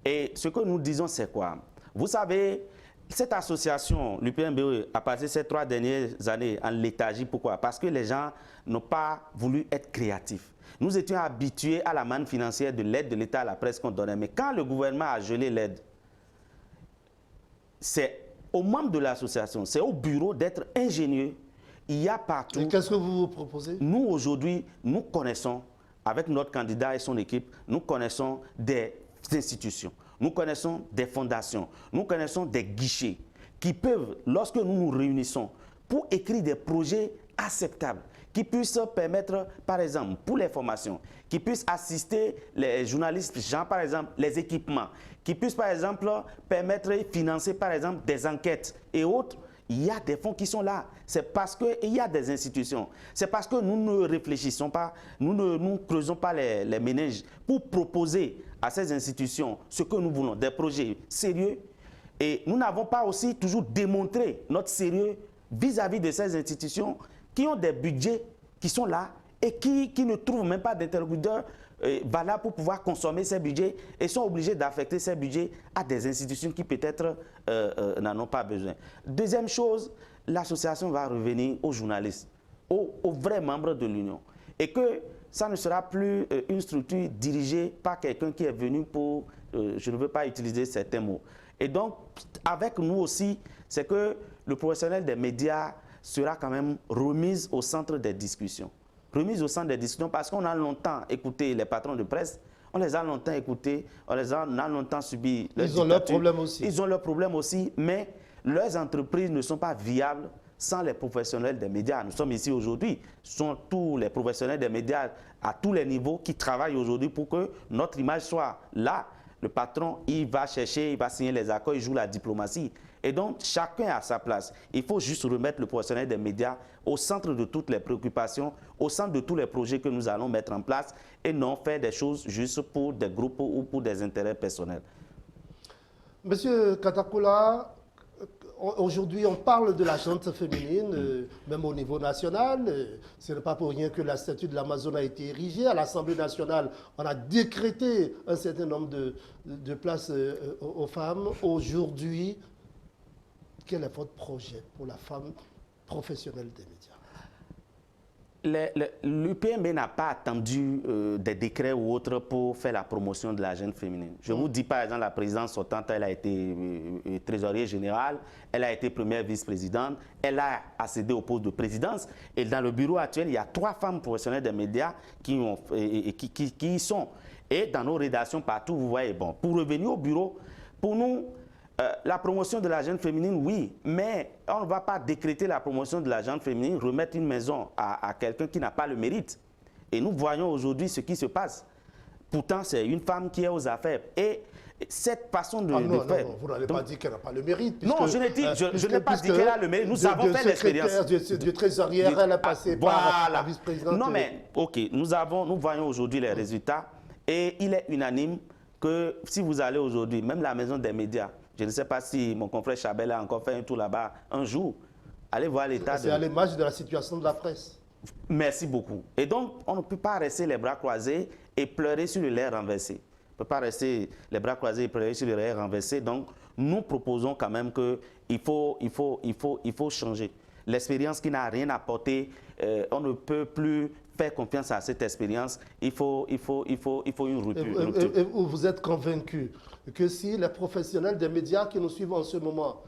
Et ce que nous disons, c'est quoi? Vous savez, cette association, l'UPMBE, a passé ces 3 dernières années en léthargie. Pourquoi? Parce que les gens n'ont pas voulu être créatifs. Nous étions habitués à la manne financière de l'aide de l'État à la presse qu'on donnait. Mais quand le gouvernement a gelé l'aide, c'est aux membres de l'association, c'est au bureau d'être ingénieux. Il y a partout. Et qu'est-ce que vous vous proposez? Nous, aujourd'hui, nous connaissons, avec notre candidat et son équipe, nous connaissons des institutions, nous connaissons des fondations, nous connaissons des guichets qui peuvent, lorsque nous nous réunissons, pour écrire des projets acceptables, qui puissent permettre, par exemple, pour les formations, qui puissent assister les journalistes, genre, par exemple, les équipements, qui puissent, par exemple, permettre et financer, par exemple, des enquêtes et autres. Il y a des fonds qui sont là. C'est parce qu'il y a des institutions. C'est parce que nous ne réfléchissons pas, nous ne creusons pas les méninges pour proposer à ces institutions ce que nous voulons, des projets sérieux. Et nous n'avons pas aussi toujours démontré notre sérieux vis-à-vis de ces institutions qui ont des budgets qui sont là et qui ne trouvent même pas d'interlocuteurs valables pour pouvoir consommer ces budgets et sont obligés d'affecter ces budgets à des institutions qui peut-être n'en ont pas besoin. Deuxième chose, l'association va revenir aux journalistes, aux vrais membres de l'Union. Et que ça ne sera plus une structure dirigée par quelqu'un qui est venu pour, je ne veux pas utiliser certains mots. Et donc, avec nous aussi, c'est que le professionnel des médias sera quand même remise au centre des discussions. Remise au centre des discussions parce qu'on a longtemps écouté les patrons de presse, on les a longtemps écoutés, on a longtemps subi leur Ils ont leurs problèmes aussi. Ils ont leurs problèmes aussi, mais leurs entreprises ne sont pas viables sans les professionnels des médias. Nous sommes ici aujourd'hui, ce sont tous les professionnels des médias à tous les niveaux qui travaillent aujourd'hui pour que notre image soit là. Le patron, il va chercher, il va signer les accords, il joue la diplomatie. Et donc, chacun a sa place. Il faut juste remettre le professionnel des médias au centre de toutes les préoccupations, au centre de tous les projets que nous allons mettre en place et non faire des choses juste pour des groupes ou pour des intérêts personnels. Monsieur Katakula, aujourd'hui, on parle de la gente féminine, même au niveau national. Ce n'est pas pour rien que la statue de l'Amazone a été érigée. À l'Assemblée nationale, on a décrété un certain nombre de places aux femmes. Aujourd'hui, quel est votre projet pour la femme professionnelle des médias? L'UPMB n'a pas attendu des décrets ou autres pour faire la promotion de la jeune féminine. Je vous dis par exemple, la présidente sortante, elle a été trésorier générale, elle a été première vice-présidente, elle a accédé au poste de présidence. Et dans le bureau actuel, il y a 3 femmes professionnelles des médias qui y sont. Et dans nos rédactions partout, vous voyez, bon, pour revenir au bureau, pour nous, la promotion de la jeune féminine, oui, mais on ne va pas décréter la promotion de la jeune féminine, remettre une maison à quelqu'un qui n'a pas le mérite. Et nous voyons aujourd'hui ce qui se passe. Pourtant, c'est une femme qui est aux affaires. Et cette façon de faire... Non, vous n'allez pas dire qu'elle n'a pas le mérite. Non, je n'ai pas dit qu'elle a le mérite. Nous avons fait l'expérience. De trésorière, elle a passé par la vice-présidente. Non, mais, OK, nous voyons aujourd'hui les résultats. Et il est unanime que si vous allez aujourd'hui, même la maison des médias, je ne sais pas si mon confrère Chabel a encore fait un tour là-bas un jour. Allez voir l'état de... C'est à l'image de la situation de la presse. Merci beaucoup. Et donc, on ne peut pas rester les bras croisés et pleurer sur le lait renversé. On ne peut pas rester les bras croisés et pleurer sur le lait renversé. Donc, nous proposons quand même qu'il faut changer. L'expérience qui n'a rien apporté, on ne peut plus faire confiance à cette expérience. Il faut une rupture. Et vous êtes convaincu que si les professionnels des médias qui nous suivent en ce moment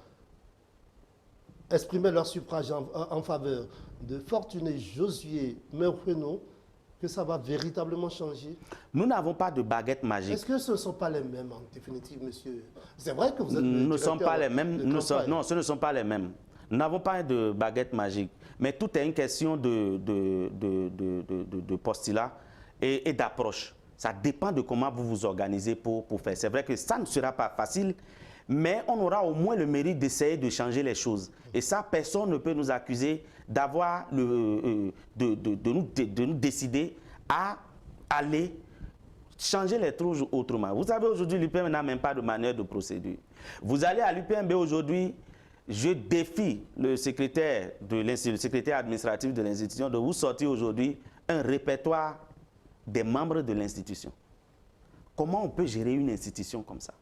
exprimaient leur suffrage en faveur de Fortuné Josué Mekweno, que ça va véritablement changer? Nous n'avons pas de baguette magique. Est-ce que ce ne sont pas les mêmes en définitive, monsieur? C'est vrai que vous êtes... Nous ne sommes pas les mêmes. Non, ce ne sont pas les mêmes. Nous n'avons pas de baguette magique. Mais tout est une question de postulat et d'approche. Ça dépend de comment vous vous organisez pour faire. C'est vrai que ça ne sera pas facile, mais on aura au moins le mérite d'essayer de changer les choses. Et ça, personne ne peut nous accuser d'avoir de nous décider à aller changer les choses autrement. Vous savez, aujourd'hui, l'UPMB n'a même pas de manière de procédure. Vous allez à l'UPMB aujourd'hui, je défie le secrétaire administratif de l'institution de vous sortir aujourd'hui un répertoire des membres de l'institution. Comment on peut gérer une institution comme ça?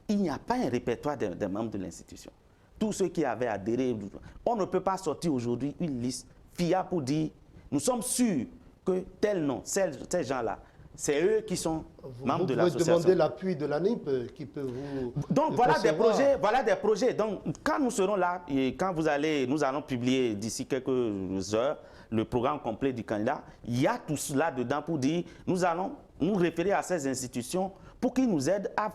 Il n'y a pas un répertoire des membres de l'institution. Tous ceux qui avaient adhéré, on ne peut pas sortir aujourd'hui une liste fiable pour dire nous sommes sûrs que tel nom, ces gens-là, c'est eux qui sont membres de l'association. Vous pouvez demander l'appui de l'ANIP qui peut vous... Donc voilà des projets. Donc quand nous serons là, et quand nous allons publier d'ici quelques heures le programme complet du candidat, il y a tout cela dedans pour dire nous allons nous référer à ces institutions pour qu'ils nous aident à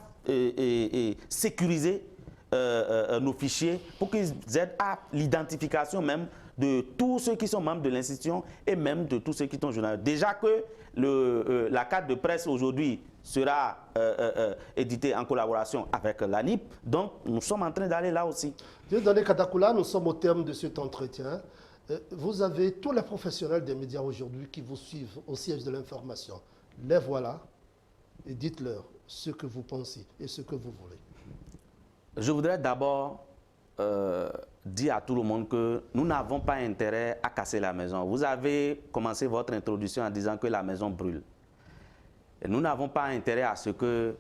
sécuriser nos fichiers, pour qu'ils aident à l'identification même de tous ceux qui sont membres de l'institution et même de tous ceux qui sont journalistes. Déjà que la carte de presse aujourd'hui sera éditée en collaboration avec l'ANIP, donc nous sommes en train d'aller là aussi. Dieudonné Katakoula, nous sommes au terme de cet entretien. Vous avez tous les professionnels des médias aujourd'hui qui vous suivent au siège de l'information. Les voilà et dites-leur ce que vous pensez et ce que vous voulez. Je voudrais d'abord dire à tout le monde que nous n'avons pas intérêt à casser la maison. Vous avez commencé votre introduction en disant que la maison brûle. Et nous n'avons pas intérêt à ce que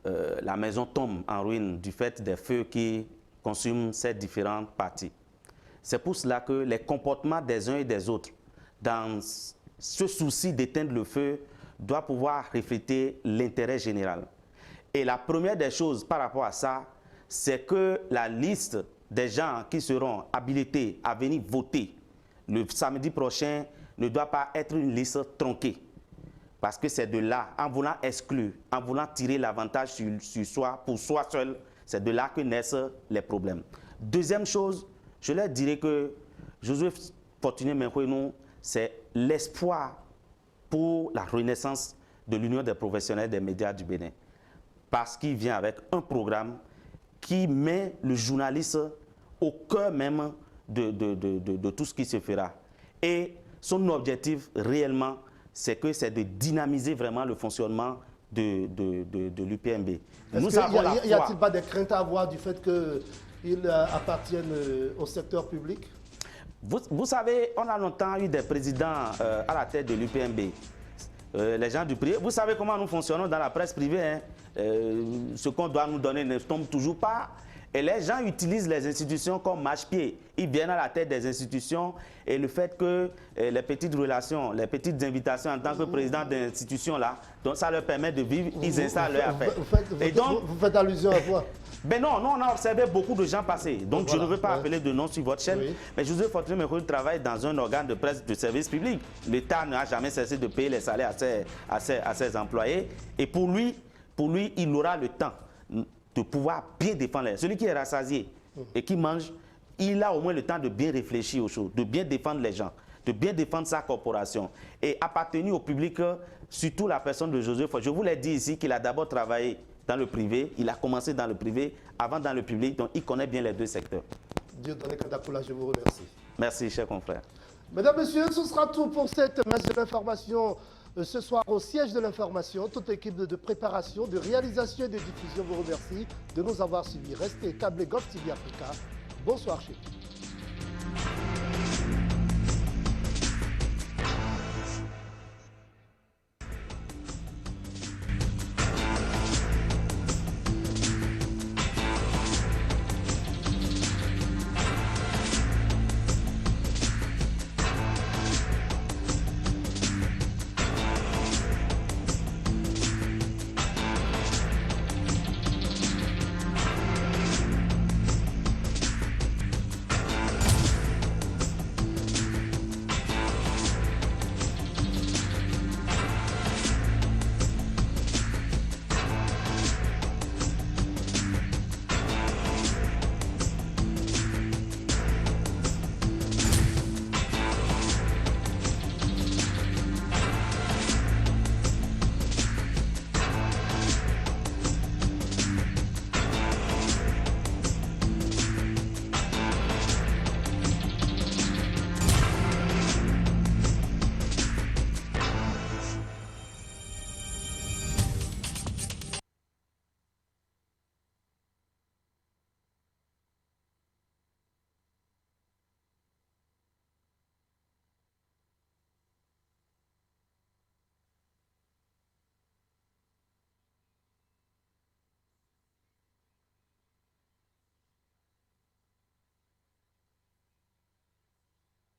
la maison tombe en ruine du fait des feux qui consument ces différentes parties. C'est pour cela que les comportements des uns et des autres, dans ce souci d'éteindre le feu, doivent pouvoir refléter l'intérêt général. Et la première des choses par rapport à ça, c'est que la liste des gens qui seront habilités à venir voter le samedi prochain ne doit pas être une liste tronquée. Parce que c'est de là, en voulant exclure, en voulant tirer l'avantage sur soi, pour soi seul, c'est de là que naissent les problèmes. Deuxième chose, je leur dirais que Josué Fortuné Mekweno, c'est l'espoir pour la renaissance de l'Union des professionnels des médias du Bénin. Parce qu'il vient avec un programme qui met le journaliste au cœur même de tout ce qui se fera. Et son objectif réellement, c'est de dynamiser vraiment le fonctionnement de l'UPMB. Y a-t-il pas des craintes à avoir du fait qu'ils appartiennent au secteur public? Vous savez, on a longtemps eu des présidents à la tête de l'UPMB. Les gens du privé, vous savez comment nous fonctionnons dans la presse privée, hein? Ce qu'on doit nous donner ne tombe toujours pas. Et les gens utilisent les institutions comme marche-pied. Ils viennent à la tête des institutions et le fait que les petites relations, les petites invitations en tant que président d'institution là, donc ça leur permet de vivre, ils installent leur affaire. Vous faites allusion à quoi? Ben non, on a observé beaucoup de gens passer. Donc je ne veux pas appeler de nom sur votre chaîne, mais Joseph Fortuné Mekonnen travaille dans un organe de presse de service public. L'État n'a jamais cessé de payer les salaires à ses employés. Et pour lui, il aura le temps de pouvoir bien défendre. Celui qui est rassasié et qui mange, il a au moins le temps de bien réfléchir aux choses, de bien défendre les gens, de bien défendre sa corporation et appartenir au public, surtout la personne de Joseph. Je vous l'ai dit ici qu'il a d'abord travaillé dans le privé, il a commencé dans le privé, avant dans le public, donc il connaît bien les deux secteurs. Dieudonné Kadakoula, je vous remercie. Merci, cher confrère. Mesdames, Messieurs, ce sera tout pour cette messe de l'information. Ce soir, au siège de l'information, toute l'équipe de préparation, de réalisation et de diffusion vous remercie de nous avoir suivis. Restez câblés Golf TV Africa. Bonsoir chez vous.